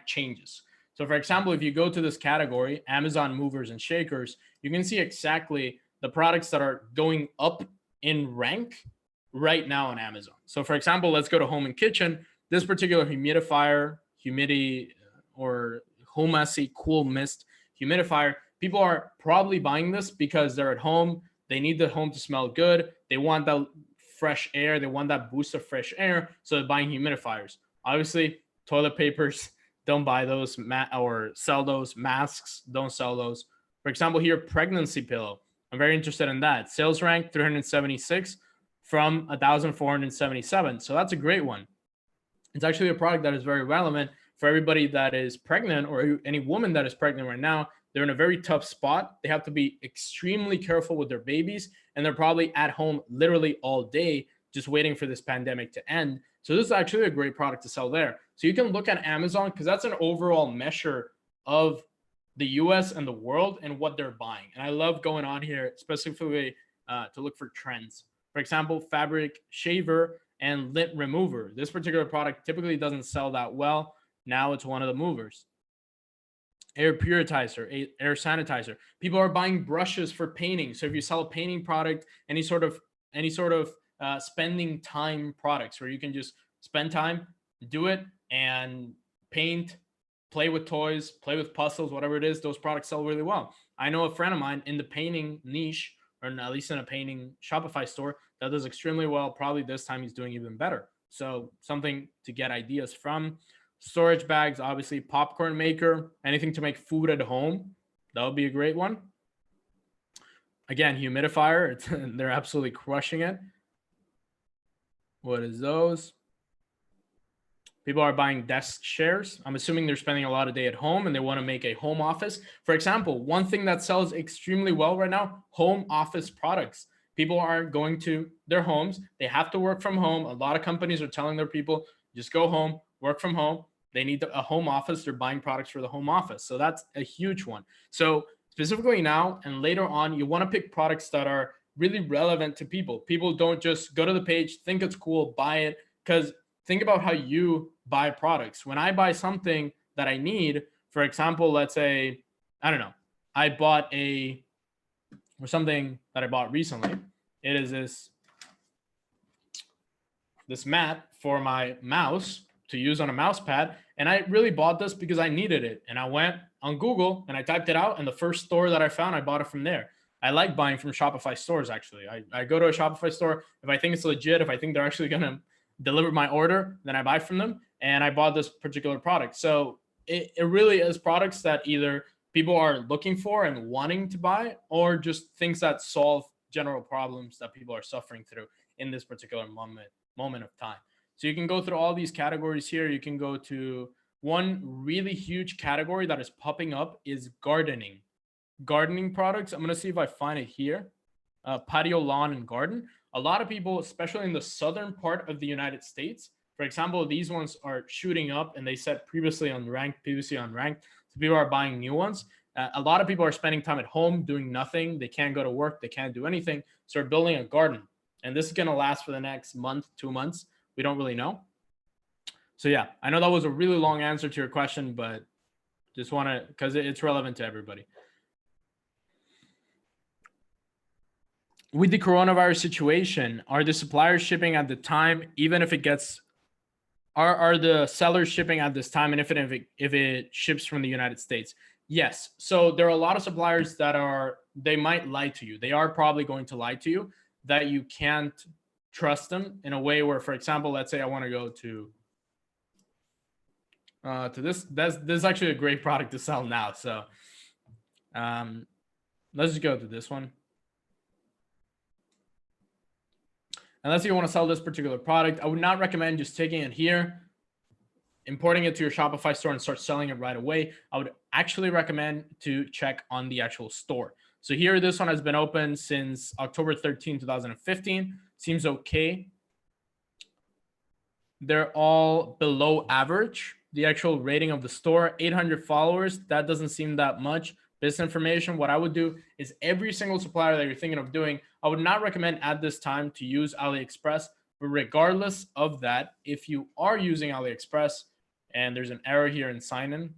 changes. So for example, if you go to this category, Amazon movers and shakers, you can see exactly the products that are going up in rank right now on Amazon. So for example, let's go to home and kitchen. This particular humidifier, or Homasi Cool Mist humidifier, people are probably buying this because they're at home. They need the home to smell good. They want that fresh air. They want that boost of fresh air. So they're buying humidifiers. Obviously, toilet papers, don't buy those, or sell those. Masks, don't sell those. For example, here, pregnancy pillow. I'm very interested in that. Sales rank 376 from 1,477. So that's a great one. It's actually a product that is very relevant for everybody that is pregnant, or any woman that is pregnant right now. They're in a very tough spot. They have to be extremely careful with their babies, and they're probably at home literally all day just waiting for this pandemic to end. So this is actually a great product to sell there. So you can look at Amazon because that's an overall measure of the US and the world and what they're buying. And I love going on here specifically to look for trends. For example, fabric shaver and lint remover. This particular product typically doesn't sell that well. Now it's one of the movers. Air purifier, air sanitizer. People are buying brushes for painting. So if you sell a painting product, any sort of spending time products where you can just spend time, do it, and paint, play with toys, play with puzzles, whatever it is, those products sell really well. I know a friend of mine in the painting niche, or at least in a painting Shopify store, that does extremely well. Probably this time he's doing even better. So something to get ideas from. Storage bags, obviously, popcorn maker, anything to make food at home. That would be a great one. Again, humidifier, they're absolutely crushing it. What is those? People are buying desk chairs. I'm assuming they're spending a lot of day at home and they want to make a home office. For example, one thing that sells extremely well right now, home office products. People are going to their homes. They have to work from home. A lot of companies are telling their people, just go home, work from home. They need a home office. They're buying products for the home office. So that's a huge one. So specifically now and later on, you want to pick products that are really relevant to people. People don't just go to the page, think it's cool, buy it, because think about how you buy products. When I buy something that I need, for example, let's say, I don't know, I bought something that I bought recently. It is this mat for my mouse to use on a mouse pad. And I really bought this because I needed it. And I went on Google and I typed it out. And the first store that I found, I bought it from there. I like buying from Shopify stores, actually. I go to a Shopify store. If I think it's legit, if I think they're actually going to deliver my order, then I buy from them. And I bought this particular product. So it really is products that either people are looking for and wanting to buy, or just things that solve general problems that people are suffering through in this particular moment of time. So you can go through all these categories here. You can go to one really huge category that is popping up is gardening. Gardening products. I'm going to see if I find it here. Patio, lawn, and garden. A lot of people, especially in the southern part of the United States, for example, these ones are shooting up and they said previously unranked. So people are buying new ones. A lot of people are spending time at home doing nothing. They can't go to work. They can't do anything. So they're building a garden. And this is going to last for the next month, 2 months. We don't really know. So yeah, I know that was a really long answer to your question, but just want to, because it's relevant to everybody. With the coronavirus situation, are the suppliers shipping at the time, even if it gets, are the sellers shipping at this time, and if it ships from the United States? Yes. So there are a lot of suppliers that they might lie to you. They are probably going to lie to you, that you can't trust them in a way where, for example, let's say I want to go to this. This is actually a great product to sell now. So let's just go to this one. Unless you want to sell this particular product, I would not recommend just taking it here, importing it to your Shopify store and start selling it right away. I would actually recommend to check on the actual store. So here, this one has been open since October 13, 2015. Seems okay. They're all below average. The actual rating of the store, 800 followers. That doesn't seem that much. This information, what I would do is every single supplier that you're thinking of doing, I would not recommend at this time to use AliExpress. But regardless of that, if you are using AliExpress and there's an error here in sign in.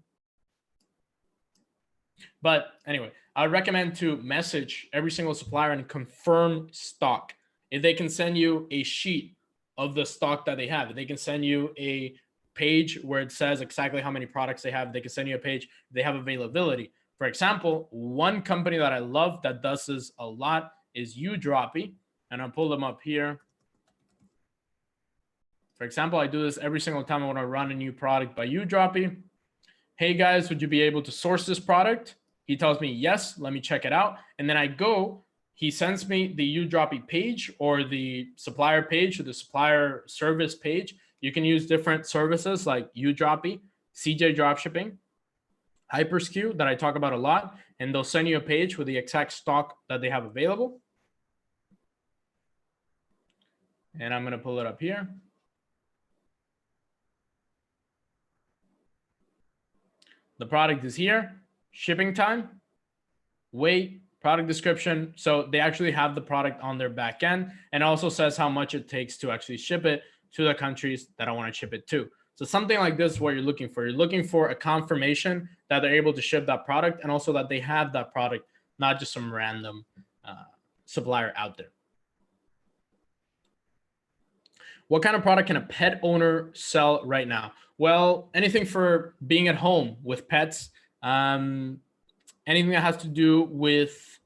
But anyway, I would recommend to message every single supplier and confirm stock. If they can send you a sheet of the stock that they have, if they can send you a page where it says exactly how many products they have, they can send you a page, they have availability. For example, one company that I love that does this a lot is Udroppy, and I'll pull them up here. For example, I do this every single time I want to run a new product by Udroppy. Hey guys, would you be able to source this product? He tells me yes, let me check it out. And then I go, he sends me the Udroppy page or the supplier page or the supplier service page. You can use different services like Udroppy, CJ Dropshipping, Hyperskew that I talk about a lot, and they'll send you a page with the exact stock that they have available. And I'm going to pull it up here. The product is here, shipping time, weight, product description. So they actually have the product on their back end, and also says how much it takes to actually ship it to the countries that I want to ship it to. So something like this is what you're looking for. You're looking for a confirmation that they're able to ship that product, and also that they have that product, not just some random supplier out there. What kind of product can a pet owner sell right now? Well, anything for being at home with pets, anything that has to do with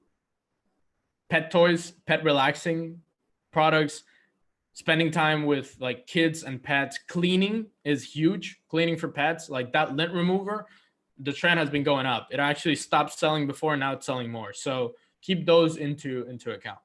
pet toys, pet relaxing products. spending time with like kids and pets. Cleaning is huge. Cleaning for pets, like that lint remover, the trend has been going up. It actually stopped selling before, now it's selling more. So keep those into account.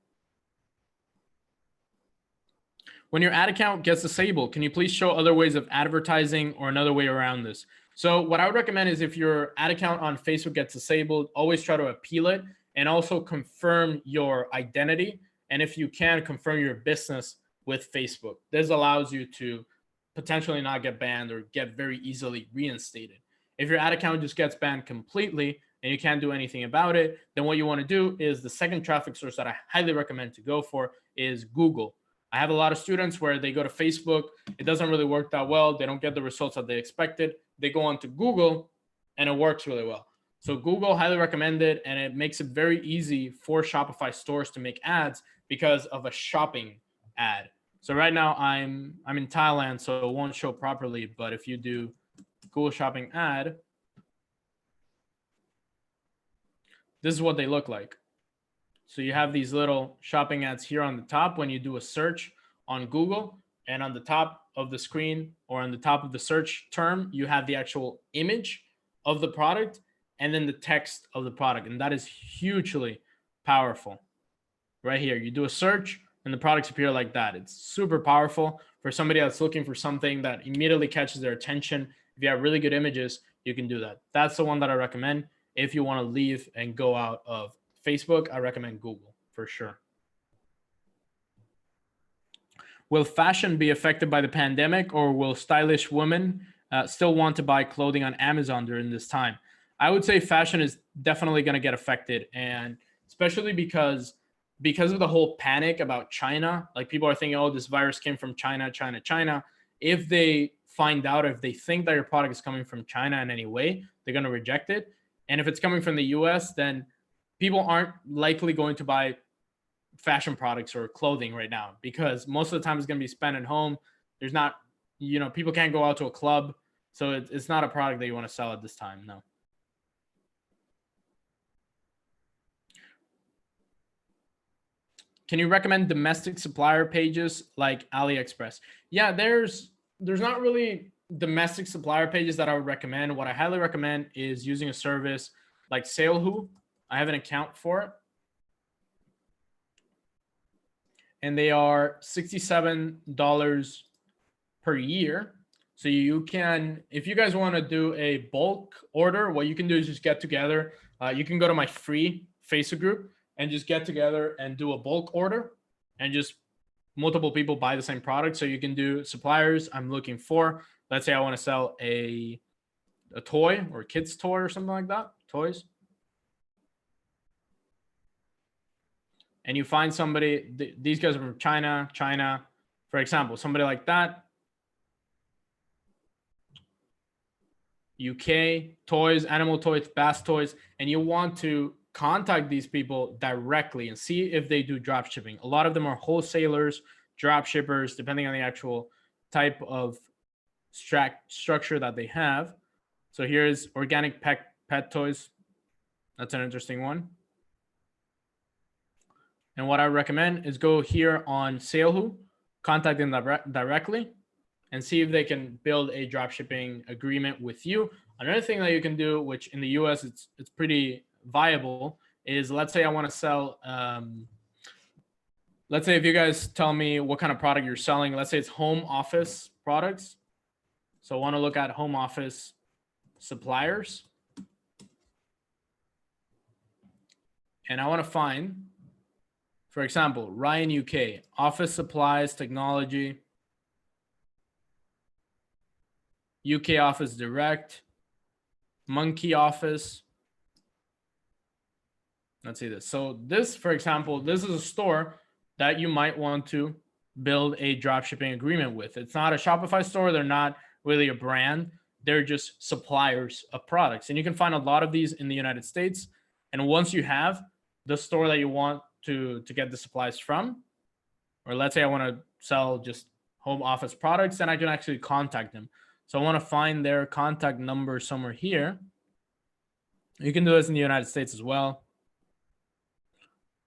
When your ad account gets disabled, can you please show other ways of advertising or another way around this? So what I would recommend is if your ad account on Facebook gets disabled, always try to appeal it and also confirm your identity. And if you can, confirm your business with Facebook. This allows you to potentially not get banned or get very easily reinstated. If your ad account just gets banned completely and you can't do anything about it, then what you want to do is the second traffic source that I highly recommend to go for is Google. I have a lot of students where they go to Facebook, it doesn't really work that well. They don't get the results that they expected. They go on to Google and it works really well. So Google, highly recommended, and it makes it very easy for Shopify stores to make ads because of a shopping ad. So right now I'm in Thailand, so it won't show properly, but if you do Google shopping ad, this is what they look like. So you have these little shopping ads here on the top when you do a search on Google, and on the top of the screen or on the top of the search term, you have the actual image of the product and then the text of the product. And that is hugely powerful. Right here, you do a search and the products appear like that. It's super powerful for somebody that's looking for something that immediately catches their attention. If you have really good images, you can do that. That's the one that I recommend. If you want to leave and go out of Facebook, I recommend Google for sure. Will fashion be affected by the pandemic, or will stylish women still want to buy clothing on Amazon during this time? I would say fashion is definitely going to get affected, and especially because of the whole panic about China. Like people are thinking, oh, this virus came from China. If they find out, if they think that your product is coming from China in any way, they're going to reject it. And if it's coming from the US, then people aren't likely going to buy fashion products or clothing right now, because most of the time it's going to be spent at home. There's not, people can't go out to a club. So it's not a product that you want to sell at this time. No. Can you recommend domestic supplier pages like AliExpress? Yeah, there's not really domestic supplier pages that I would recommend. What I highly recommend is using a service like SaleWho. I have an account for it, and they are $67 per year. So you can, if you guys want to do a bulk order, what you can do is just get together. You can go to my free Facebook group and just get together and do a bulk order, and just multiple people buy the same product. So you can do suppliers. I'm looking for, let's say I want to sell a toy or a kid's toy or something like that, toys. And you find somebody, these guys are from China, for example, somebody like that. UK, toys, animal toys, bass toys, and you want to contact these people directly and see if they do drop shipping. A lot of them are wholesalers, drop shippers, depending on the actual type of structure that they have. So here's organic pet toys. That's an interesting one. And what I recommend is go here on SaleWho, contact them directly, and see if they can build a dropshipping agreement with you. Another thing that you can do, which in the US it's pretty viable, is let's say I want to sell, let's say if you guys tell me what kind of product you're selling, let's say it's home office products. So I want to look at home office suppliers. And I want to find, for example, Ryan UK, office supplies, technology, UK office direct, monkey office. Let's see this. So this, for example, this is a store that you might want to build a dropshipping agreement with. It's not a Shopify store. They're not really a brand. They're just suppliers of products. And you can find a lot of these in the United States. And once you have the store that you want to get the supplies from, or let's say I want to sell just home office products, then I can actually contact them. So I want to find their contact number somewhere here. You can do this in the United States as well.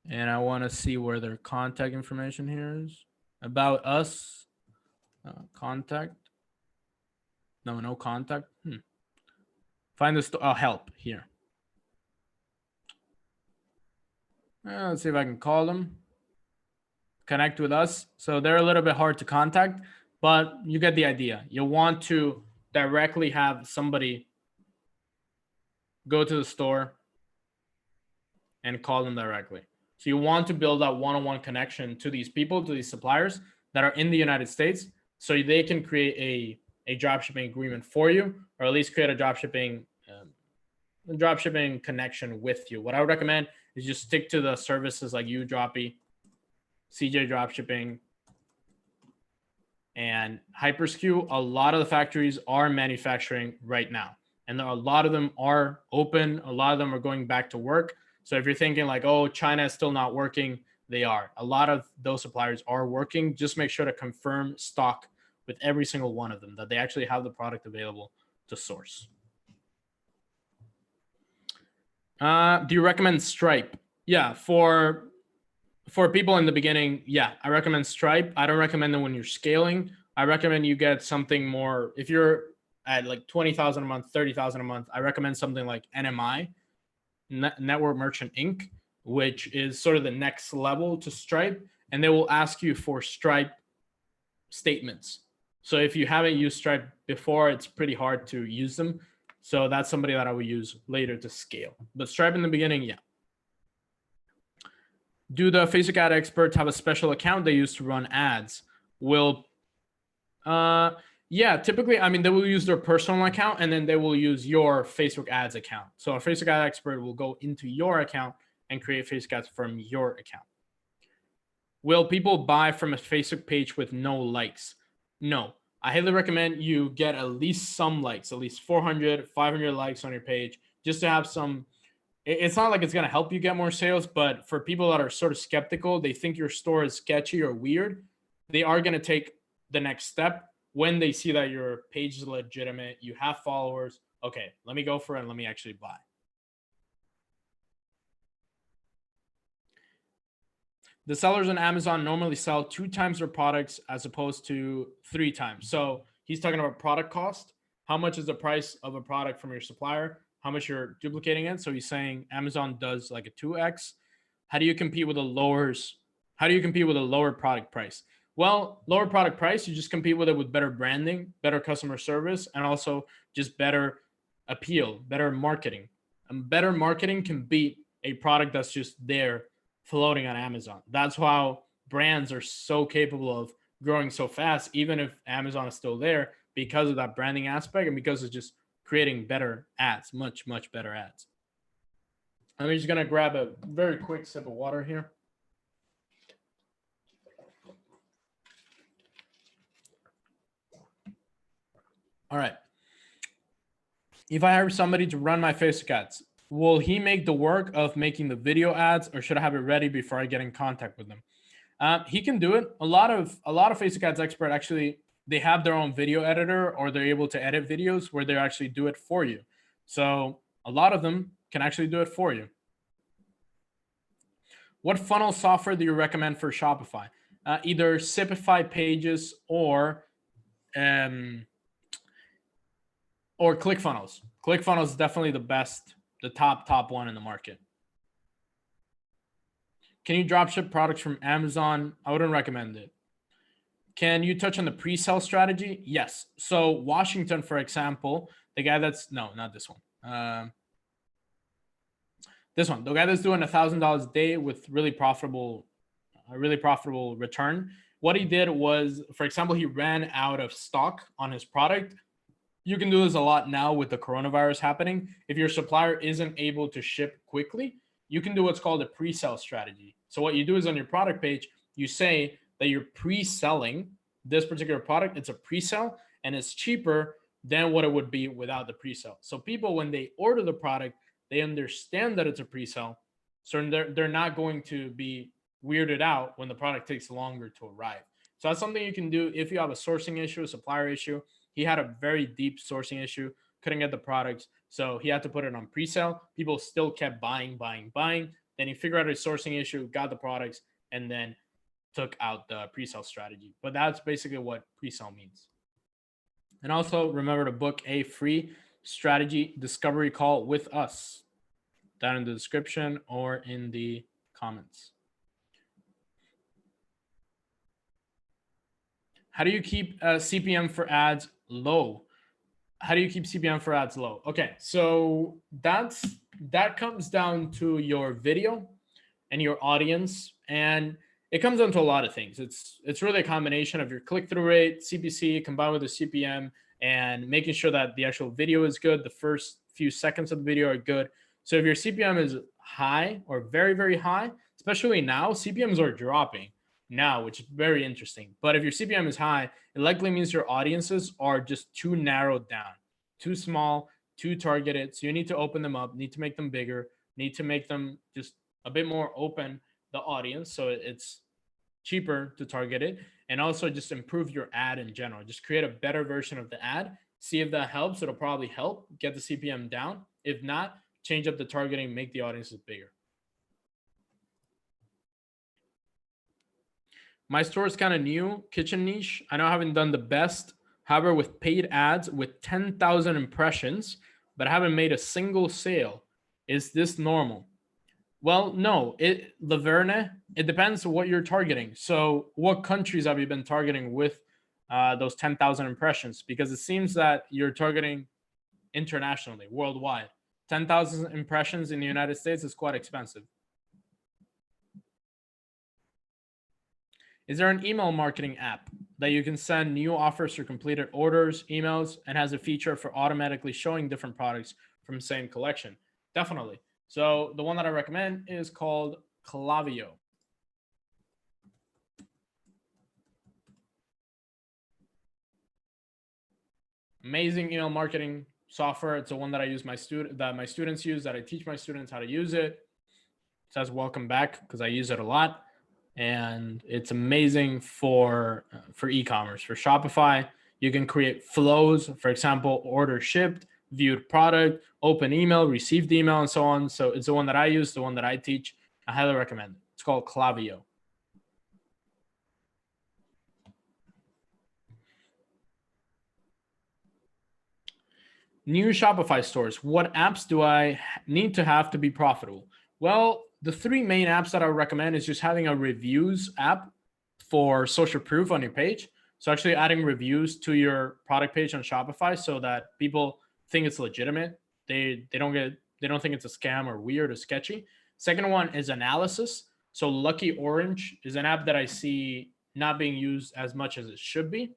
And I want to see where their contact information here is. About us, contact. No contact. Find the store. Help here. Let's see if I can call them. Connect with us. So they're a little bit hard to contact, but you get the idea. You want to directly have somebody go to the store and call them directly. So you want to build that one-on-one connection to these people, to these suppliers that are in the United States, so they can create a dropshipping agreement for you, or at least create a dropshipping connection with you. What I would recommend is just stick to the services like UDroppy, CJ Dropshipping, and HyperSkew. A lot of the factories are manufacturing right now, and a lot of them are open. A lot of them are going back to work. So if you're thinking like, oh, China is still not working, they are. A lot of those suppliers are working. Just make sure to confirm stock with every single one of them, that they actually have the product available to source. Do you recommend Stripe? Yeah, for people in the beginning, yeah, I recommend Stripe. I don't recommend them when you're scaling. I recommend you get something more. If you're at like 20,000 a month, 30,000 a month, I recommend something like NMI, Network Merchant Inc., which is sort of the next level to Stripe, and they will ask you for Stripe statements. So if you haven't used Stripe before, it's pretty hard to use them. So that's somebody that I would use later to scale. But Stripe in the beginning, yeah. Do the Facebook ad experts have a special account they use to run ads? Yeah, typically, I mean, they will use their personal account and then they will use your Facebook ads account. So a Facebook ad expert will go into your account and create Facebook ads from your account. Will people buy from a Facebook page with no likes? No. I highly recommend you get at least some likes, at least 400, 500 likes on your page, just to have some. It's not like it's going to help you get more sales, but for people that are sort of skeptical, they think your store is sketchy or weird, they are going to take the next step when they see that your page is legitimate, you have followers. Okay, let me go for it and let me actually buy. The sellers on Amazon normally sell 2 times their products as opposed to 3 times. So he's talking about product cost. How much is the price of a product from your supplier? How much you're duplicating it? So he's saying Amazon does like a 2x. How do you compete with a lower product price? Well, lower product price, you just compete with it with better branding, better customer service, and also just better appeal, better marketing. And better marketing can beat a product that's just there floating on Amazon. That's how brands are so capable of growing so fast, even if Amazon is still there, because of that branding aspect and because it's just creating better ads, much, much better ads. I'm just going to grab a very quick sip of water here. All right. If I hire somebody to run my Facebook ads, will he make the work of making the video ads, or should I have it ready before I get in contact with them? He can do it. A lot of Facebook ads expert actually, they have their own video editor, or they're able to edit videos where they actually do it for you. So a lot of them can actually do it for you. What funnel software do you recommend for Shopify? Either Shopify Pages or ClickFunnels. ClickFunnels is definitely the best, the top one in the market. Can you dropship products from Amazon? I wouldn't recommend it. Can you touch on the pre-sale strategy? Yes. So Washington, for example, the guy that's, no, not this one. This one, the guy that's doing $1,000 a day with really profitable return. What he did was, for example, he ran out of stock on his product. You can do this a lot now with the coronavirus happening. If your supplier isn't able to ship quickly, you can do what's called a pre-sale strategy. So what you do is on your product page, you say that you're pre-selling this particular product. It's a pre-sale and it's cheaper than what it would be without the pre-sale. So people, when they order the product, they understand that it's a pre-sale. So they're not going to be weirded out when the product takes longer to arrive. So that's something you can do if you have a sourcing issue, a supplier issue. He had a very deep sourcing issue, couldn't get the products, so he had to put it on pre-sale. People still kept buying. Then he figured out his sourcing issue, got the products, and then took out the pre-sale strategy. But that's basically what pre-sale means. And also remember to book a free strategy discovery call with us down in the description or in the comments. How do you keep CPM for ads low? How do you keep CPM for ads low? Okay, so that comes down to your video and your audience, and it comes down to a lot of things. It's really a combination of your click-through rate, CPC, combined with the CPM, and making sure that the actual video is good. The first few seconds of the video are good. So if your CPM is high or very, very high, especially now, CPMs are dropping now, which is very interesting. But if your CPM is high, it likely means your audiences are just too narrowed down, too small, too targeted. So you need to open them up, need to make them bigger, need to make them just a bit more open, the audience, so it's cheaper to target it, and also just improve your ad in general. Just create a better version of the ad. See if that helps. It'll probably help get the CPM down. If not, change up the targeting, make the audiences bigger. My store is kind of new, kitchen niche. I know I haven't done the best. However, with paid ads with 10,000 impressions, but I haven't made a single sale. Is this normal? Well, no, Laverne, it depends on what you're targeting. So what countries have you been targeting with those 10,000 impressions? Because it seems that you're targeting internationally, worldwide. 10,000 impressions in the United States is quite expensive. Is there an email marketing app that you can send new offers or completed orders, emails, and has a feature for automatically showing different products from same collection? Definitely. So the one that I recommend is called Klaviyo. Amazing email marketing software. It's the one that I use my students use, that I teach my students how to use it. It says welcome back because I use it a lot. And it's amazing for e-commerce. For Shopify, you can create flows, for example, order shipped, viewed product, open email, received email, and so on. So it's the one that I use, the one that I teach. I highly recommend it. It's called Klaviyo. New Shopify stores. What apps do I need to have to be profitable? Well, the three main apps that I would recommend is just having a reviews app for social proof on your page. So actually adding reviews to your product page on Shopify so that people think it's legitimate. They don't think it's a scam or weird or sketchy. Second one is analysis. So Lucky Orange is an app that I see not being used as much as it should be.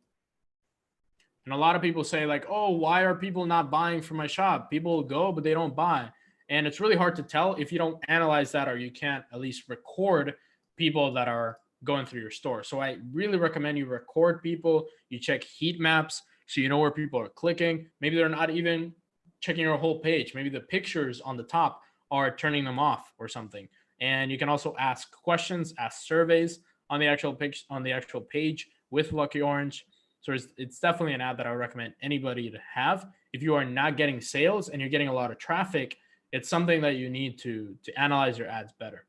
And a lot of people say like, oh, why are people not buying from my shop? People go, but they don't buy. And it's really hard to tell if you don't analyze that, or you can't at least record people that are going through your store. So I really recommend you record people. You check heat maps so you know where people are clicking. Maybe they're not even checking your whole page. Maybe the pictures on the top are turning them off or something. And you can also ask questions, ask surveys on the actual page with Lucky Orange. So it's definitely an app that I would recommend anybody to have. If you are not getting sales and you're getting a lot of traffic, it's something that you need to analyze your ads better.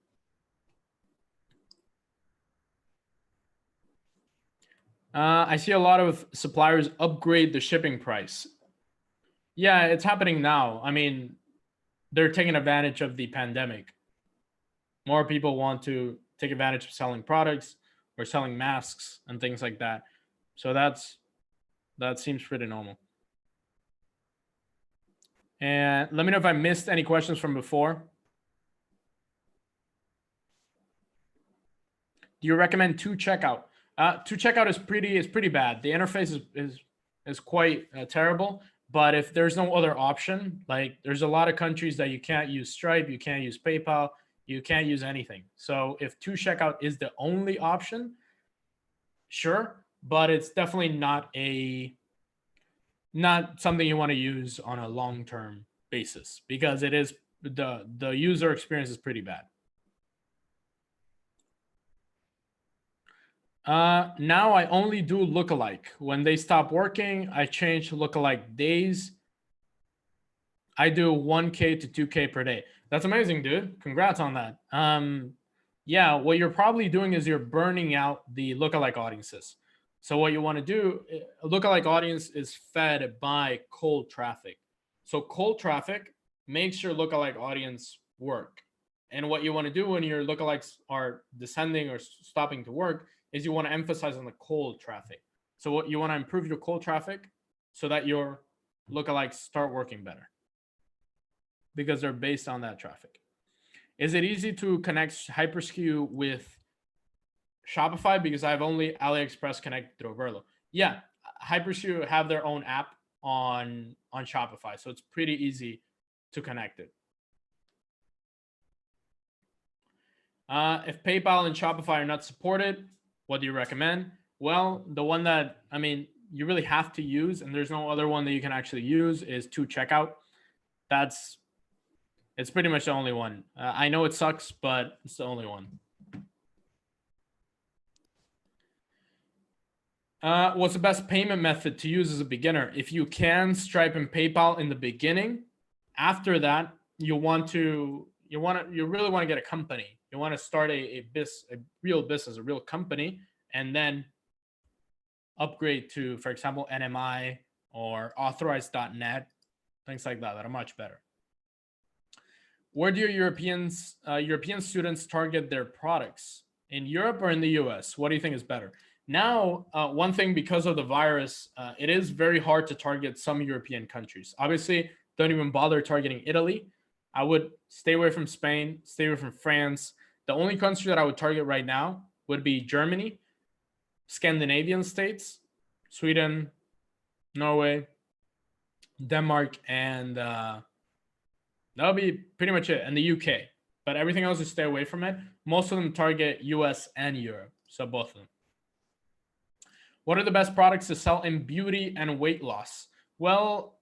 I see a lot of suppliers upgrade the shipping price. Yeah, it's happening now. I mean, they're taking advantage of the pandemic. More people want to take advantage of selling products or selling masks and things like that. So that seems pretty normal. And let me know if I missed any questions from before. Do you recommend to checkout? To checkout is pretty bad. The interface is quite terrible. But if there's no other option, like there's a lot of countries that you can't use Stripe, you can't use PayPal, you can't use anything. So if to checkout is the only option, sure, but it's definitely not something you want to use on a long-term basis because it is the user experience is pretty bad. Now I only do lookalike. When they stop working, I change lookalike days. I do 1K to 2K per day. That's amazing, dude. Congrats on that. yeah, what you're probably doing is you're burning out the lookalike audiences. So what you want to do, a lookalike audience is fed by cold traffic. So cold traffic makes your lookalike audience work. And what you want to do when your lookalikes are descending or stopping to work is you want to emphasize on the cold traffic. So what you want to improve your cold traffic so that your lookalikes start working better because they're based on that traffic. Is it easy to connect Hyperskew with Shopify? Because I have only AliExpress connected through Verlo. Yeah, Hyperskew have their own app on Shopify, so it's pretty easy to connect it. If PayPal and Shopify are not supported, what do you recommend? Well, the one that, I mean, you really have to use, and there's no other one that you can actually use, is 2Checkout. It's pretty much the only one. I know it sucks, but it's the only one. What's the best payment method to use as a beginner? If you can, Stripe and PayPal in the beginning. After that, you really want to get a company. You want to start a real business, a real company, and then upgrade to, for example, NMI or authorized.net, things like that are much better. Where do your European students target their products? In Europe or in the US? What do you think is better? Now, one thing, because of the virus, it is very hard to target some European countries. Obviously, don't even bother targeting Italy. I would stay away from Spain, stay away from France. The only country that I would target right now would be Germany, Scandinavian states, Sweden, Norway, Denmark, and that'll be pretty much it. And the UK. But everything else, is stay away from it. Most of them target US and Europe. So both of them. What are the best products to sell in beauty and weight loss? Well,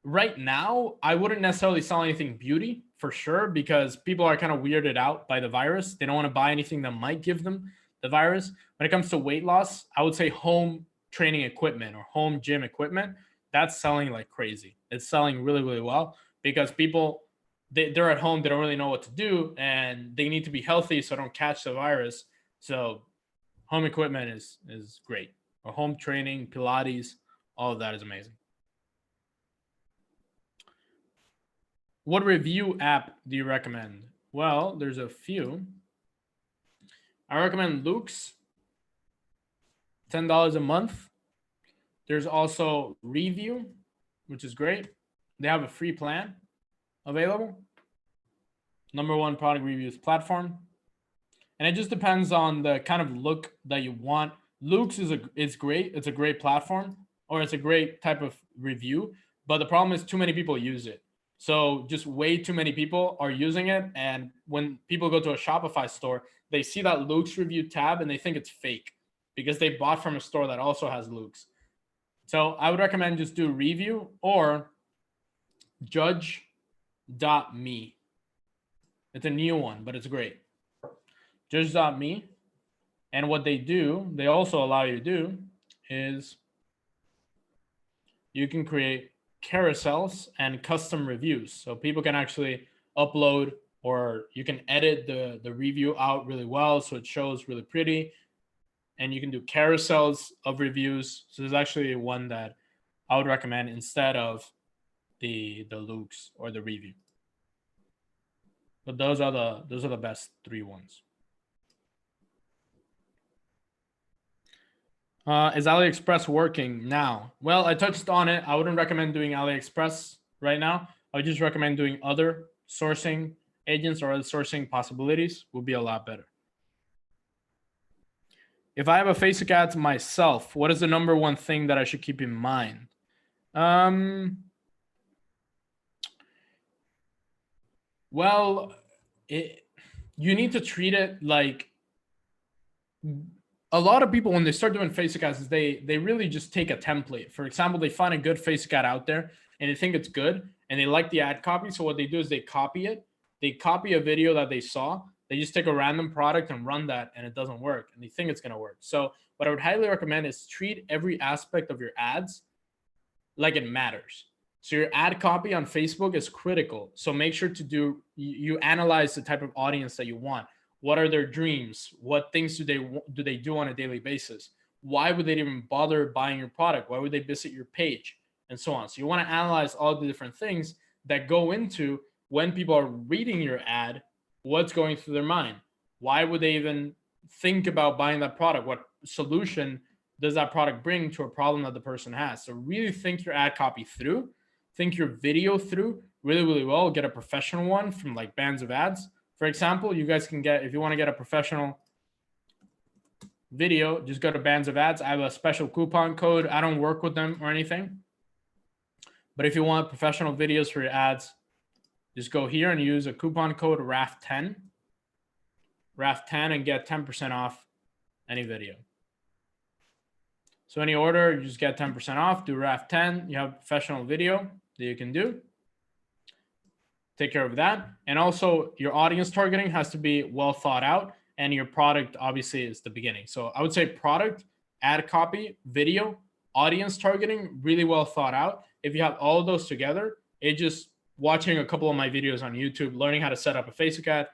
right now, I wouldn't necessarily sell anything beauty for sure, because people are kind of weirded out by the virus. They don't want to buy anything that might give them the virus. When it comes to weight loss, I would say home training equipment or home gym equipment. That's selling like crazy. It's selling really, really well, because people, they're at home. They don't really know what to do, and they need to be healthy so don't catch the virus. So home equipment is great. Or home training, Pilates, all of that is amazing. What review app do you recommend? Well, there's a few. I recommend Luke's, $10 a month. There's also Review, which is great. They have a free plan available. #1 product reviews platform. And it just depends on the kind of look that you want. Luke's is great. It's a great platform, or it's a great type of review. But the problem is too many people use it. So just way too many people are using it. And when people go to a Shopify store, they see that Luke's review tab and they think it's fake because they bought from a store that also has Luke's. So I would recommend just do Review or Judge.me. It's a new one, but it's great. Judge.me. And what they do, they also allow you to do, is you can create carousels and custom reviews. So people can actually upload, or you can edit the review out really well so it shows really pretty. And you can do carousels of reviews. So there's actually one that I would recommend instead of the Luke's or the Review. But those are the best 3 ones. Is AliExpress working now? Well, I touched on it. I wouldn't recommend doing AliExpress right now. I would just recommend doing other sourcing agents or other sourcing possibilities. Would be a lot better. If I have a Facebook ad myself, what is the #1 thing that I should keep in mind? Well, you need to treat it like, a lot of people, when they start doing Facebook ads, they really just take a template. For example, they find a good Facebook ad out there and they think it's good and they like the ad copy. So what they do is they copy it. They copy a video that they saw. They just take a random product and run that, and it doesn't work. And they think it's going to work. So what I would highly recommend is treat every aspect of your ads like it matters. So your ad copy on Facebook is critical. So make sure to you analyze the type of audience that you want. What are their dreams? What things do they do on a daily basis? Why would they even bother buying your product? Why would they visit your page? And so on. So you want to analyze all the different things that go into when people are reading your ad, what's going through their mind? Why would they even think about buying that product? What solution does that product bring to a problem that the person has? So really think your ad copy through, think your video through really, really well. Get a professional one from like Bands of Ads. For example, you guys can get, if you want to get a professional video, just go to Bands of Ads. I have a special coupon code. I don't work with them or anything. But if you want professional videos for your ads, just go here and use a coupon code RAF10. RAF10 and get 10% off any video. So any order, you just get 10% off. Do RAF10. You have a professional video that you can do. Take care of that. And also your audience targeting has to be well thought out. And your product obviously is the beginning. So I would say product, ad copy, video, audience targeting, really well thought out. If you have all of those together, it just watching a couple of my videos on YouTube, learning how to set up a Facebook ad,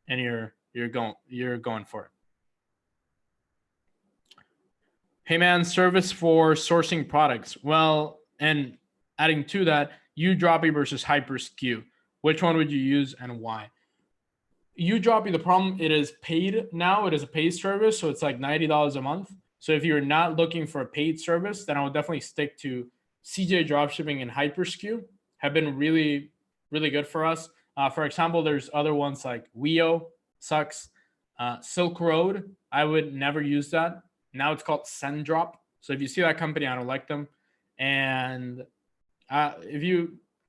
and you're going for it. Hey man, service for sourcing products. Well, and adding to that, UDroppy versus HyperSkew. Which one would you use and why? UDroppy, the problem, it is paid now. It is a paid service, so it's like $90 a month. So if you're not looking for a paid service, then I would definitely stick to CJ Dropshipping and HyperSkew. Have been really, really good for us. For example, there's other ones like Weo, sucks. Silk Road, I would never use that. Now it's called SendDrop. So if you see that company, I don't like them. And I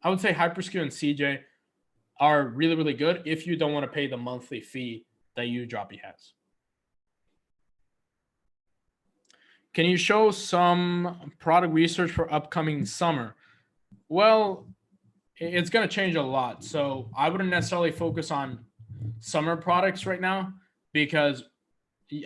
would say HyperSkew and CJ are really, really good if you don't want to pay the monthly fee that UDroppy has. Can you show some product research for upcoming summer? Well, it's going to change a lot. So I wouldn't necessarily focus on summer products right now, because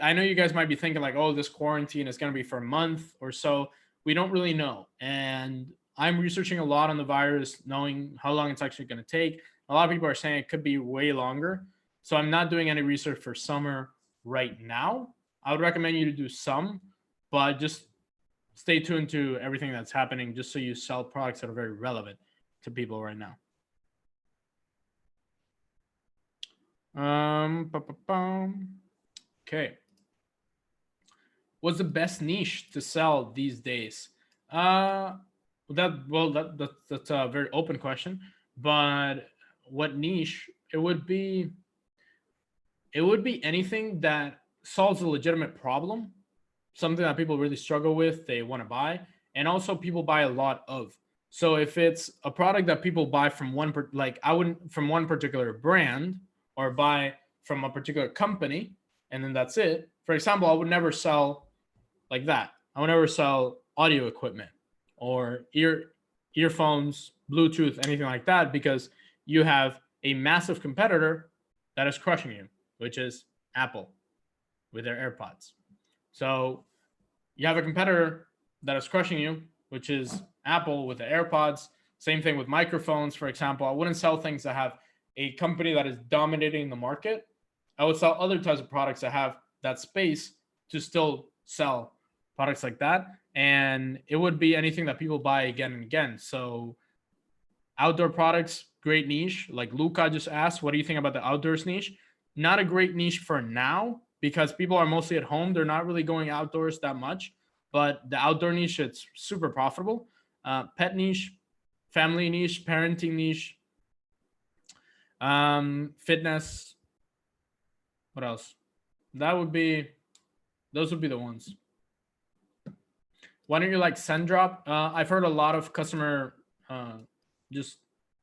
I know you guys might be thinking like, oh, this quarantine is going to be for a month or so. We don't really know. And I'm researching a lot on the virus, knowing how long it's actually going to take. A lot of people are saying it could be way longer. So I'm not doing any research for summer right now. I would recommend you to do some, but just stay tuned to everything that's happening just so you sell products that are very relevant to people right now. Okay. What's the best niche to sell these days? That's a very open question, but what niche? It would be anything that solves a legitimate problem, something that people really struggle with, they want to buy, and also people buy a lot of. So if it's a product that people buy from from one particular brand, or buy from a particular company, and then that's it. For example, I would never sell like that. I would never sell audio equipment or earphones, Bluetooth, anything like that, because you have a massive competitor that is crushing you, which is Apple with their AirPods. So you have a competitor that is crushing you, which is Apple with the AirPods. Same thing with microphones, for example. I wouldn't sell things that have a company that is dominating the market. I would sell other types of products that have that space to still sell products like that. And it would be anything that people buy again and again. So outdoor products, great niche. Like Luca just asked, what do you think about the outdoors niche? Not a great niche for now, because people are mostly at home. They're not really going outdoors that much. But the outdoor niche, it's super profitable. Pet niche, family niche, parenting niche, fitness. What else? Those would be the ones. Why don't you like SendDrop? I've heard a lot of customer just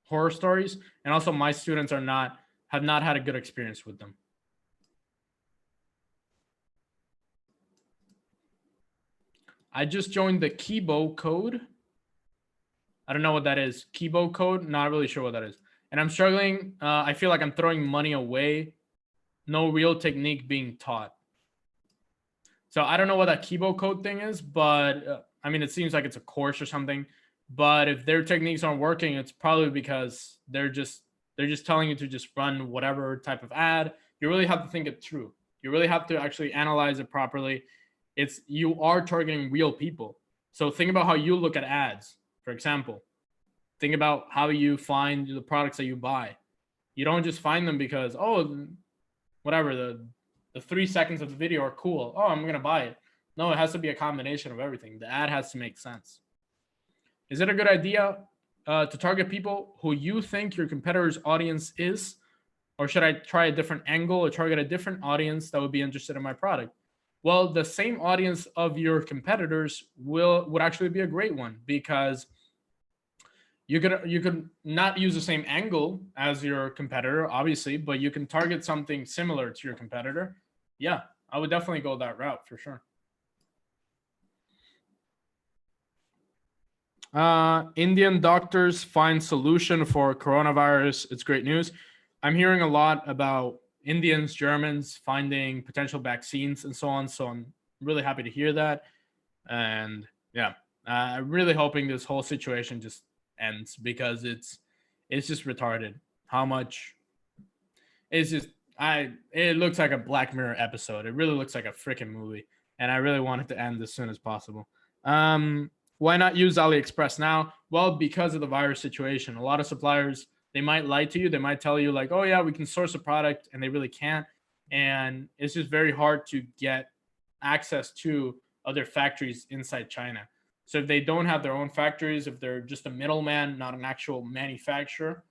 horror stories, and also my students have not had a good experience with them. I just joined the Kibo code. I don't know what that is. Kibo code, not really sure what that is. And I'm struggling. I feel like I'm throwing money away. No real technique being taught. So I don't know what that Kibo code thing is, but I mean, it seems like it's a course or something. But if their techniques aren't working, it's probably because they're just telling you to just run whatever type of ad, you really have to think it through. You really have to actually analyze it properly. You are targeting real people. So think about how you look at ads, for example. Think about how you find the products that you buy. You don't just find them because, oh, whatever, the 3 seconds of the video are cool. Oh, I'm going to buy it. No, it has to be a combination of everything. The ad has to make sense. Is it a good idea to target people who you think your competitor's audience is? Or should I try a different angle or target a different audience that would be interested in my product? Well, the same audience of your competitors would actually be a great one, because you could not use the same angle as your competitor, obviously, but you can target something similar to your competitor. Yeah, I would definitely go that route for sure. Indian doctors find solution for coronavirus. It's great news. I'm hearing a lot about Indians, Germans finding potential vaccines and so on. So I'm really happy to hear that. And yeah, I'm really hoping this whole situation just ends, because it's just retarded how much it's just it looks like a Black Mirror episode. It really looks like a freaking movie, and I really want it to end as soon as possible. Why not use AliExpress now? Well, because of the virus situation. A lot of suppliers, they might lie to you. They might tell you like, oh yeah, we can source a product, and they really can't. And it's just very hard to get access to other factories inside China. So if they don't have their own factories, if they're just a middleman, not an actual manufacturer,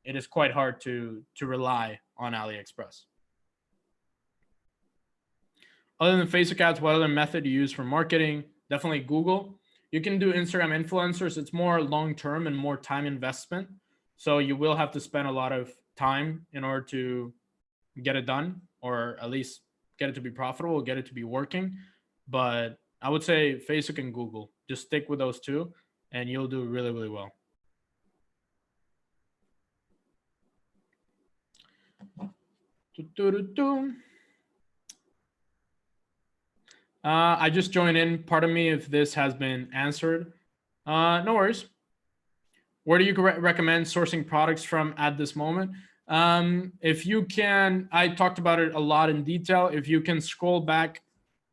it is quite hard to rely on AliExpress. Other than Facebook ads, what other method do you use for marketing? Definitely Google. You can do Instagram influencers. It's more long-term and more time investment. So you will have to spend a lot of time in order to get it done, or at least get it to be profitable, get it to be working. But I would say Facebook and Google. Just stick with those two, and you'll do really, really well. I just joined in. Pardon me if this has been answered. No worries. Where do you recommend sourcing products from at this moment? If you can, I talked about it a lot in detail. If you can scroll back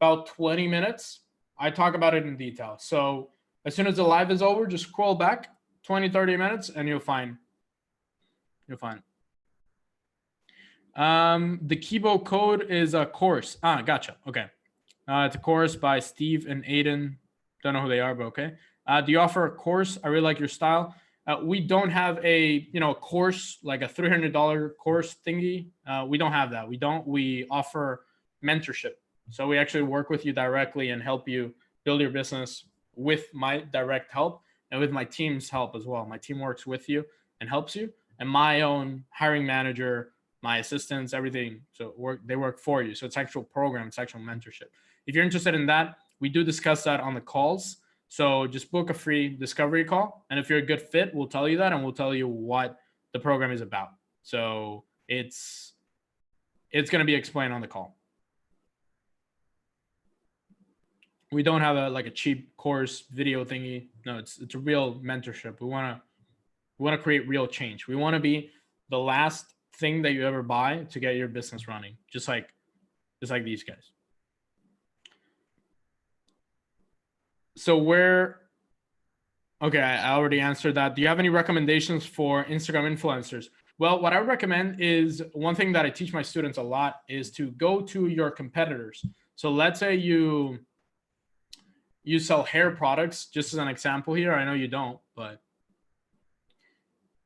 about 20 minutes, I talk about it in detail. So as soon as the live is over, just scroll back 20, 30 minutes and you'll find. The Kibo code is a course. Gotcha. Okay. It's a course by Steve and Aiden. Don't know who they are, but okay. Do you offer a course? I really like your style. We don't have a course, like a $300 course thingy. We don't have that. We offer mentorship. So we actually work with you directly and help you build your business with my direct help and with my team's help as well. My team works with you and helps you, and my own hiring manager, my assistants, everything. So they work for you. So it's actual program, it's actual mentorship. If you're interested in that, we do discuss that on the calls. So just book a free discovery call. And if you're a good fit, we'll tell you that, and we'll tell you what the program is about. So it's going to be explained on the call. We don't have a cheap course video thingy. No, it's a real mentorship. We want to create real change. We want to be the last thing that you ever buy to get your business running, just like these guys. So okay, I already answered that. Do you have any recommendations for Instagram influencers? Well, what I recommend is, one thing that I teach my students a lot is to go to your competitors. So let's say you sell hair products, just as an example here. I know you don't, but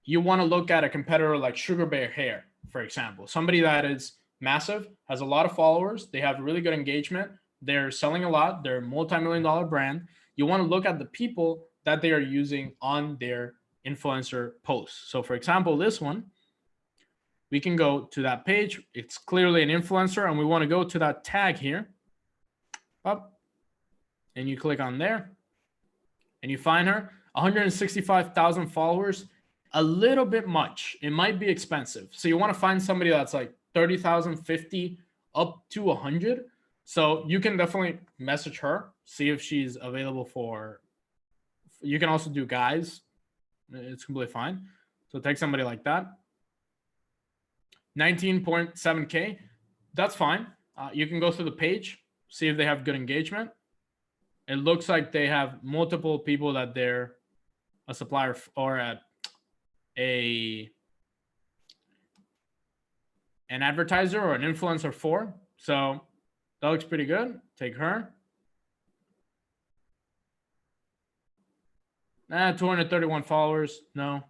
you want to look at a competitor like Sugar Bear Hair, for example. Somebody that is massive, has a lot of followers, they have really good engagement, they're selling a lot, they're a multi-million-dollar brand. You want to look at the people that they are using on their influencer posts. So for example, this one, we can go to that page. It's clearly an influencer, and we want to go to that tag here. Up. And you click on there, and you find her, 165,000 followers. A little bit much. It might be expensive. So you want to find somebody that's like 30,000, 50, up to 100. So you can definitely message her, see if she's available for. You can also do guys. It's completely fine. So take somebody like that. 19.7K. That's fine. You can go through the page, see if they have good engagement. It looks like they have multiple people that they're a supplier or an advertiser or an influencer for. So that looks pretty good. Take her. 231 followers. No.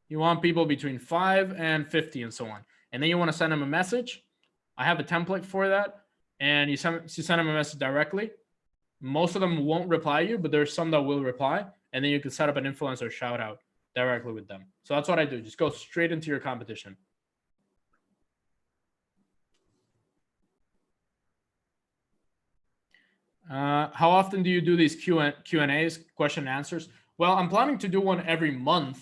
You want people between 5 and 50 and so on. And then you want to send them a message. I have a template for that. And you send them a message directly. Most of them won't reply you, but there's some that will reply. And then you can set up an influencer shout out directly with them. So that's what I do. Just go straight into your competition. How often do you do these Q&As, question and answers? Well, I'm planning to do one every month.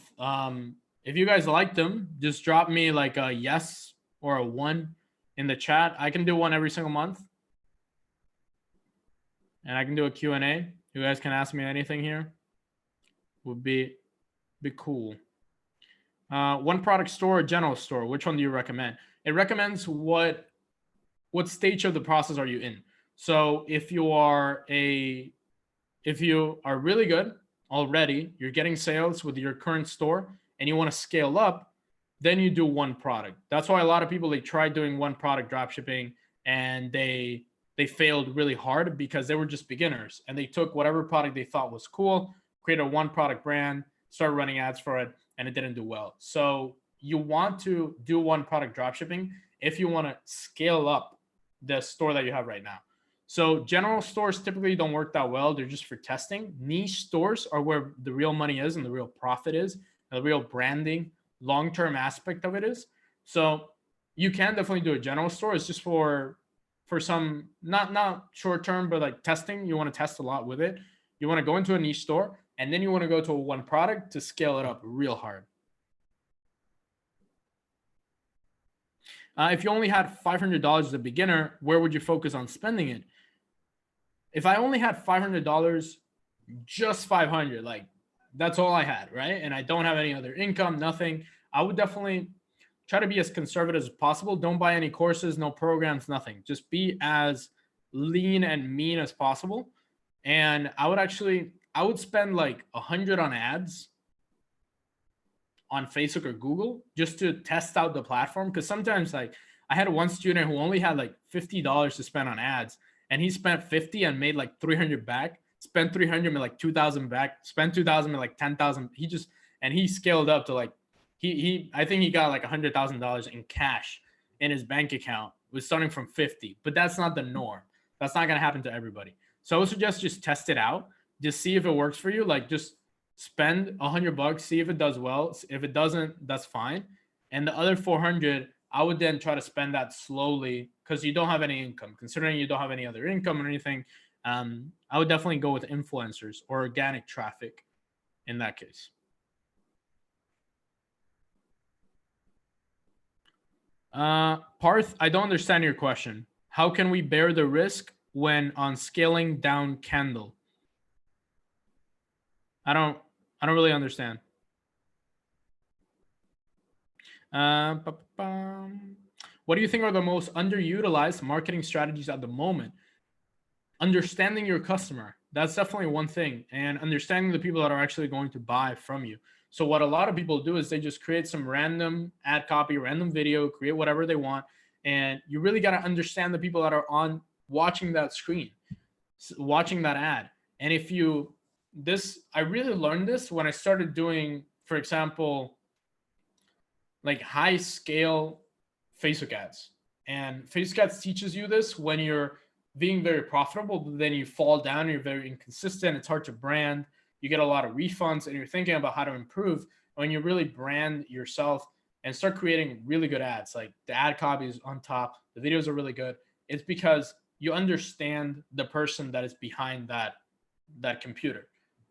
If you guys like them, just drop me like a yes or a 1 in the chat. I can do one every single month. And I can do a Q&A. You guys can ask me anything here. Would be cool. One product store or general store, which one do you recommend? It recommends what stage of the process are you in. So if you are really good already, you're getting sales with your current store and you want to scale up, then you do one product. That's why a lot of people, they tried doing one product dropshipping and they failed really hard because they were just beginners and they took whatever product they thought was cool, created a one product brand, started running ads for it, and it didn't do well. So you want to do one product dropshipping if you want to scale up the store that you have right now. So general stores typically don't work that well. They're just for testing. Niche stores are where the real money is and the real profit is, and the real branding, long-term aspect of it is. So you can definitely do a general store. It's just for some, not short-term, but like testing. You want to test a lot with it. You want to go into a niche store, and then you want to go to a one product to scale it up real hard. If you only had $500 as a beginner, where would you focus on spending it? If I only had $500, just $500, like that's all I had, right? And I don't have any other income, nothing. I would definitely try to be as conservative as possible. Don't buy any courses, no programs, nothing. Just be as lean and mean as possible. And I would spend like 100 on ads on Facebook or Google just to test out the platform. Because sometimes, like, I had one student who only had like $50 to spend on ads, and he spent 50 and made like 300 back. Spent 300, made like 2,000 back. Spent 2,000, made like 10,000. He scaled up to like I think he got like $100,000 in cash in his bank account. Was starting from 50, but that's not the norm. That's not gonna happen to everybody. So I would suggest just test it out, just see if it works for you. Like just spend $100, see if it does well. If it doesn't, that's fine. And the other 400, I would then try to spend that slowly because you don't have any income. Considering you don't have any other income or anything, I would definitely go with influencers or organic traffic in that case. Parth, I don't understand your question. How can we bear the risk when on scaling down candle? I don't really understand. What do you think are the most underutilized marketing strategies at the moment? Understanding your customer. That's definitely one thing. And understanding the people that are actually going to buy from you. So what a lot of people do is they just create some random ad copy, random video, create whatever they want. And you really got to understand the people that are on watching that screen, watching that ad. And I really learned this when I started doing, for example, like high scale Facebook ads. And Facebook ads teaches you this when you're being very profitable, but then you fall down, you're very inconsistent, it's hard to brand, you get a lot of refunds, and you're thinking about how to improve. When you really brand yourself and start creating really good ads, like the ad copy is on top, the videos are really good, it's because you understand the person that is behind that computer.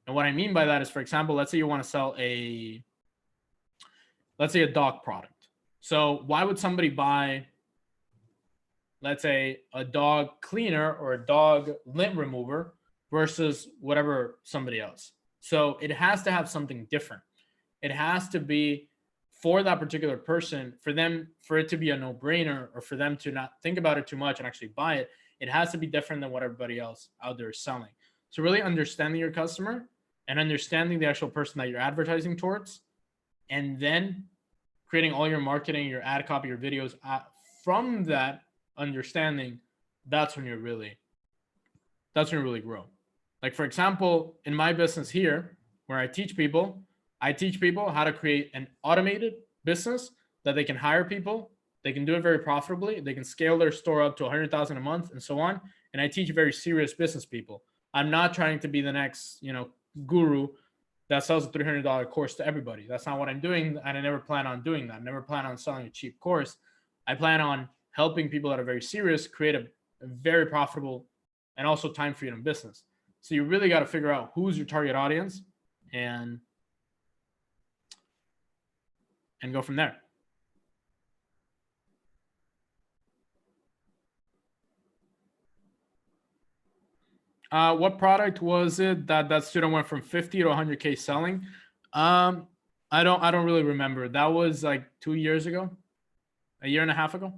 And what I mean by that is, for example, let's say you want to sell a dog product. So why would somebody buy, let's say, a dog cleaner or a dog lint remover versus whatever somebody else? So it has to have something different. It has to be for that particular person, for it to be a no-brainer, or for them to not think about it too much and actually buy it, it has to be different than what everybody else out there is selling. So really understanding your customer and understanding the actual person that you're advertising towards, and then creating all your marketing, your ad copy, your videos from that understanding, that's when you really grow. Like, for example, in my business here, where I teach people how to create an automated business that they can hire people, they can do it very profitably, they can scale their store up to 100,000 a month and so on. And I teach very serious business people. I'm not trying to be the next, guru that sells a $300 course to everybody. That's not what I'm doing, and I never plan on doing that. I never plan on selling a cheap course. I plan on helping people that are very serious create a very profitable and also time freedom business. So you really got to figure out who's your target audience and go from there. What product was it that student went from 50 to 100K selling? I don't really remember. That was like 2 years ago, a year and a half ago.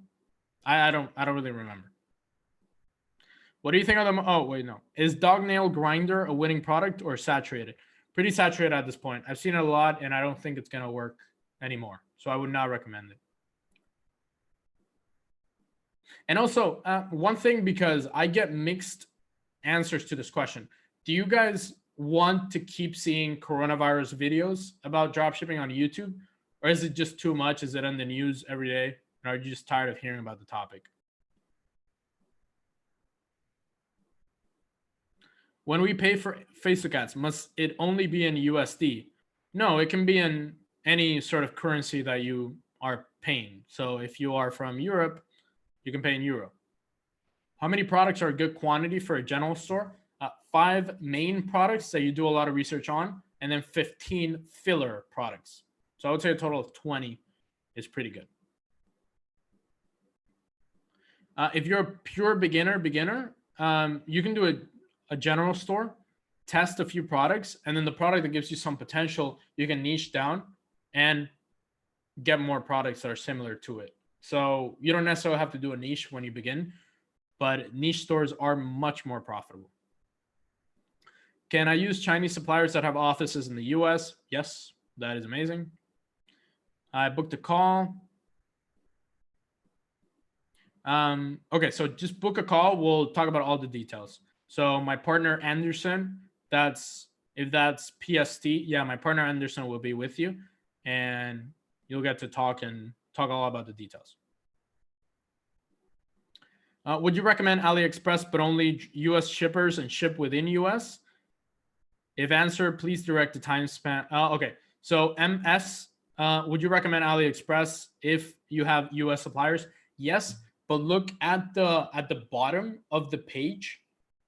I don't really remember. What do you think of them? Oh, wait, no. Is dog nail grinder a winning product or saturated? Pretty saturated at this point. I've seen it a lot, and I don't think it's going to work anymore. So I would not recommend it. And also, one thing, because I get mixed answers to this question. Do you guys want to keep seeing coronavirus videos about dropshipping on YouTube? Or is it just too much? Is it in the news every day? Or are you just tired of hearing about the topic? When we pay for Facebook ads, must it only be in USD? No, it can be in any sort of currency that you are paying. So if you are from Europe, you can pay in euro. How many products are a good quantity for a general store? 5 main products that you do a lot of research on, and then 15 filler products. So I would say a total of 20 is pretty good. If you're a pure beginner, you can do a general store, test a few products, and then the product that gives you some potential, you can niche down and get more products that are similar to it. So you don't necessarily have to do a niche when you begin, but niche stores are much more profitable. Can I use Chinese suppliers that have offices in the US? Yes, that is amazing. I booked a call. Okay, so just book a call. We'll talk about all the details. So my partner Anderson, if that's PST, yeah, my partner Anderson will be with you, and you'll get to talk all about the details. Would you recommend AliExpress but only US shippers and ship within US? If answer, please direct the time span. Okay, so MS, would you recommend AliExpress if you have US suppliers? Yes, but look at the bottom of the page.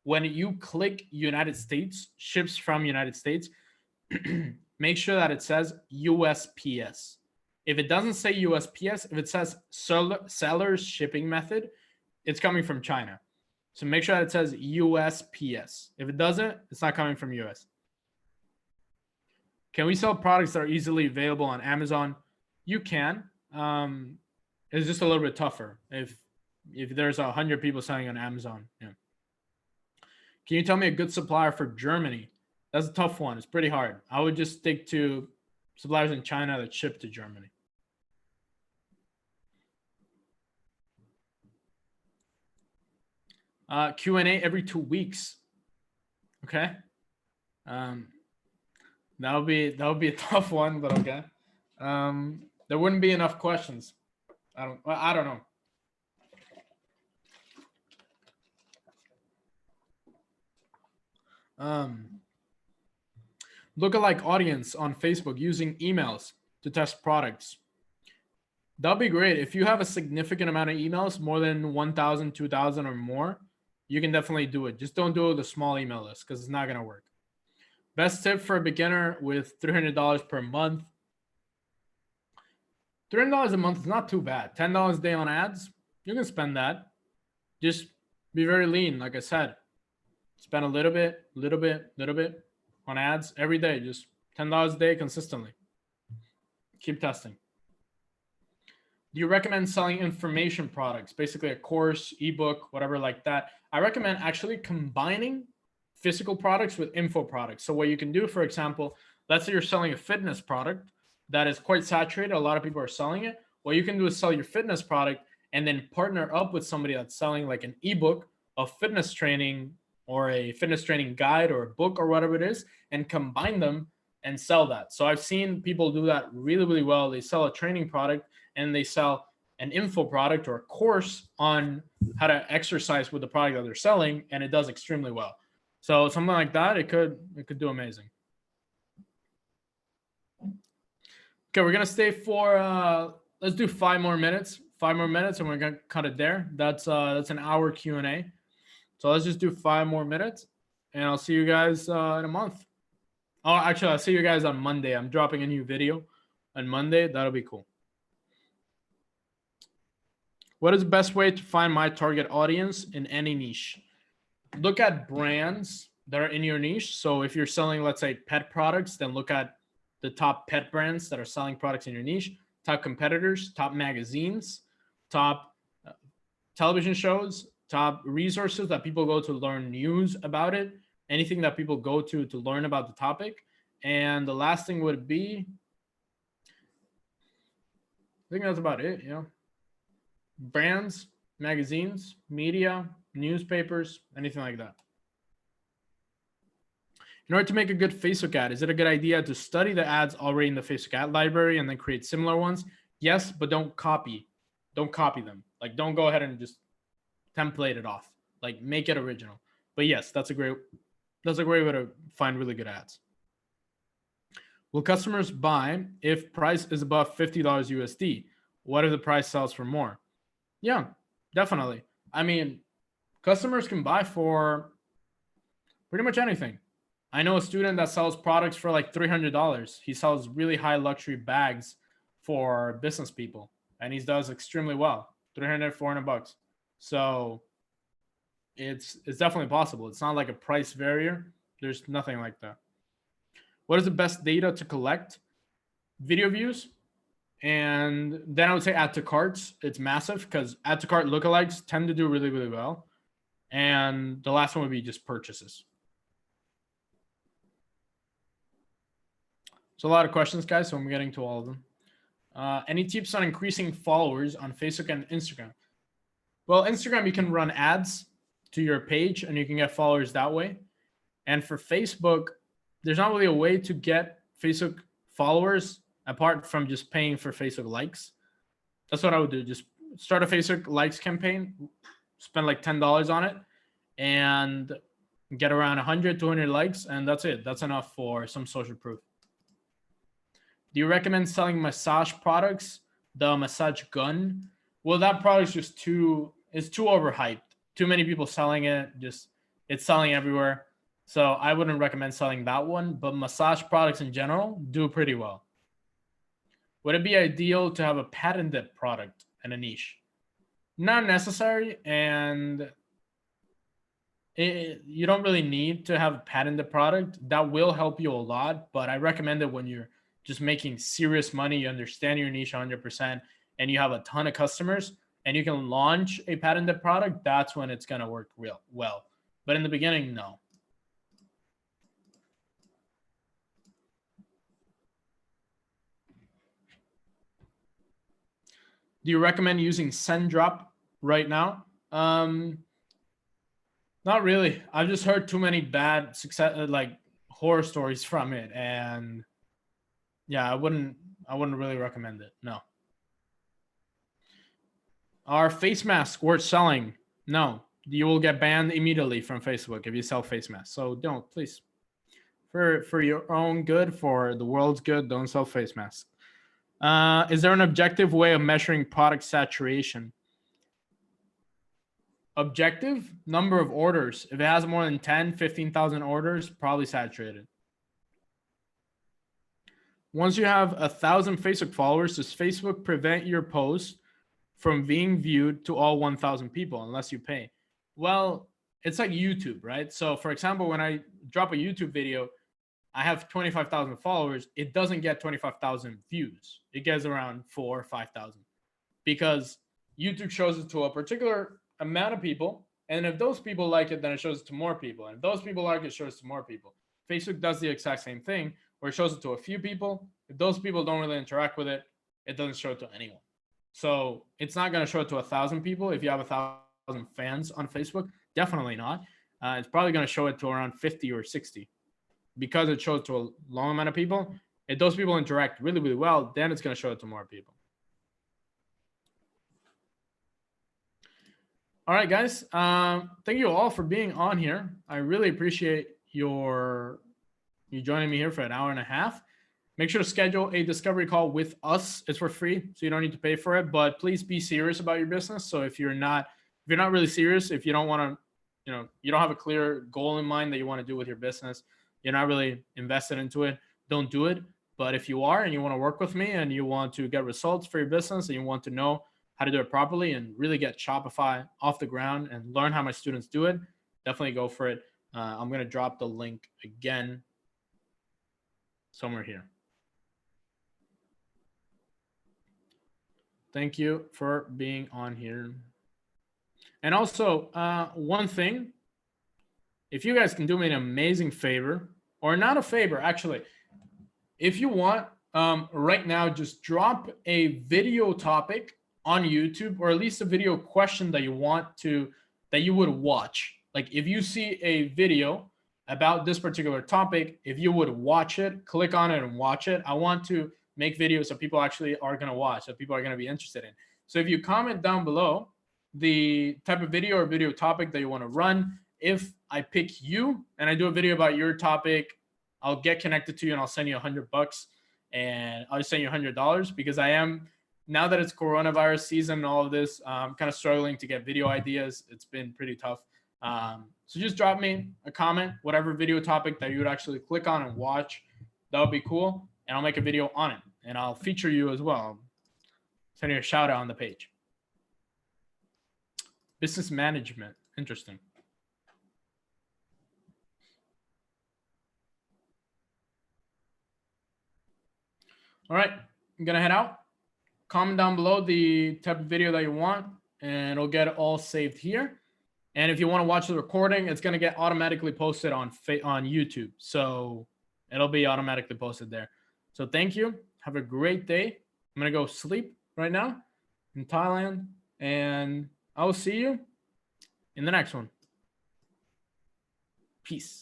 When you click United States, ships from United States, make sure that it says USPS. If it doesn't say USPS, if it says seller's shipping method, it's coming from China. So make sure that it says USPS. If it doesn't, it's not coming from US. Can we sell products that are easily available on Amazon? You can. It's just a little bit tougher if there's 100 people selling on Amazon. Yeah. Can you tell me a good supplier for Germany? That's a tough one. It's pretty hard. I would just stick to suppliers in China that ship to Germany. Q&A every 2 weeks. Okay. That would be a tough one, but okay. There wouldn't be enough questions. I don't know. Lookalike audience on Facebook using emails to test products. That'll be great. If you have a significant amount of emails, more than 1,000, 2,000 or more, you can definitely do it. Just don't do it with a small email list because it's not going to work. Best tip for a beginner with $300 per month. $300 a month is not too bad. $10 a day on ads, you can spend that. Just be very lean, like I said. Spend a little bit on ads every day. Just $10 a day consistently. Keep testing. Do you recommend selling information products, basically a course, ebook, whatever like that? I recommend actually combining physical products with info products. So what you can do, for example, let's say you're selling a fitness product that is quite saturated. A lot of people are selling it. What you can do is sell your fitness product and then partner up with somebody that's selling like an ebook of fitness training or a fitness training guide or a book or whatever it is, and combine them and sell that. So I've seen people do that really, really well. They sell a training product and they sell an info product or a course on how to exercise with the product that they're selling, and it does extremely well. So something like that, it could do amazing. Okay, we're gonna stay for let's do 5 more minutes. 5 more minutes, and we're gonna cut it there. That's an hour Q&A. So let's just do 5 more minutes, and I'll see you guys in a month. Oh, actually, I'll see you guys on Monday. I'm dropping a new video on Monday. That'll be cool. What is the best way to find my target audience in any niche? Look at brands that are in your niche. So if you're selling, let's say, pet products, then look at the top pet brands that are selling products in your niche, top competitors, top magazines, top television shows, top resources that people go to learn news about it, anything that people go to learn about the topic. And the last thing would be, I think that's about it, brands, magazines, media, newspapers, anything like that. In order to make a good Facebook ad, is it a good idea to study the ads already in the Facebook ad library and then create similar ones? Yes, but don't copy them. Like, don't go ahead and just template it off. Like, make it original. But yes, that's a great way to find really good ads. Will customers buy if price is above $50 USD? What if the price sells for more? Yeah, definitely. I mean, customers can buy for pretty much anything. I know a student that sells products for like $300. He sells really high luxury bags for business people, and he does extremely well. 300, 400 bucks. So it's definitely possible. It's not like a price barrier. There's nothing like that. What is the best data to collect? Video views. And then I would say add to carts. It's massive because add to cart lookalikes tend to do really, really well. And the last one would be just purchases. So a lot of questions, guys, so I'm getting to all of them. Any tips on increasing followers on Facebook and Instagram? Well, Instagram, you can run ads to your page and you can get followers that way. And for Facebook, there's not really a way to get Facebook followers apart from just paying for Facebook likes. That's what I would do. Just start a Facebook likes campaign, spend like $10 on it, and get around 100, 200 likes, and that's it. That's enough for some social proof. Do you recommend selling massage products? The massage gun? Well, that product's just too overhyped. Too many people selling it. It's selling everywhere. So I wouldn't recommend selling that one, but massage products in general do pretty well. Would it be ideal to have a patented product in a niche? Not necessary, and you don't really need to have a patented product. That will help you a lot, but I recommend it when you're just making serious money, you understand your niche 100%, and you have a ton of customers, and you can launch a patented product. That's when it's going to work real well. But in the beginning, no. Do you recommend using SendDrop right now? Not really. I've just heard too many bad horror stories from it, and yeah, I wouldn't really recommend it. No. Are face masks worth selling? No. You will get banned immediately from Facebook if you sell face masks. So don't, please. For your own good, for the world's good, don't sell face masks. Is there an objective way of measuring product saturation? Objective? Number of orders. If it has more than 10, 15,000 orders, probably saturated. Once you have 1,000 Facebook followers, does Facebook prevent your post from being viewed to all 1,000 people unless you pay? Well, it's like YouTube, right? So for example, when I drop a YouTube video, I have 25,000 followers. It doesn't get 25,000 views. It gets around 4,000 or 5,000 because YouTube shows it to a particular amount of people. And if those people like it, then it shows it to more people. And if those people like it, it shows it to more people. Facebook does the exact same thing where it shows it to a few people. If those people don't really interact with it, it doesn't show it to anyone. So it's not going to show it to 1,000 people. If you have 1,000 fans on Facebook, definitely not. It's probably going to show it to around 50 or 60 because it shows to a long amount of people. If those people interact really, really well, then it's going to show it to more people. All right, guys. Thank you all for being on here. I really appreciate you joining me here for an hour and a half. Make sure to schedule a discovery call with us. It's for free, so you don't need to pay for it. But please be serious about your business. So if you're not really serious, if you don't want to, you don't have a clear goal in mind that you want to do with your business, you're not really invested into it, don't do it. But if you are and you want to work with me and you want to get results for your business and you want to know how to do it properly and really get Shopify off the ground and learn how my students do it, definitely go for it. I'm going to drop the link again somewhere here. Thank you for being on here. And also, one thing, if you guys can do me an amazing favor, or not a favor, actually, if you want, right now, just drop a video topic on YouTube, or at least a video question that you would watch. Like if you see a video about this particular topic, if you would watch it, click on it and watch it. I want to make videos that people actually are going to watch, that people are going to be interested in. So if you comment down below the type of video or video topic that you want to run, if I pick you and I do a video about your topic, I'll get connected to you and I'll send you $100, and I'll just send you $100 because I am, now that it's coronavirus season and all of this, I'm kind of struggling to get video ideas. It's been pretty tough. So just drop me a comment, whatever video topic that you would actually click on and watch. That would be cool. And I'll make a video on it and I'll feature you as well. Send you a shout out on the page. Business management. Interesting. All right, I'm going to head out. Comment down below the type of video that you want and it'll get it all saved here. And if you want to watch the recording, it's going to get automatically posted on YouTube. So it'll be automatically posted there. So thank you. Have a great day. I'm going to go sleep right now in Thailand, and I will see you in the next one. Peace.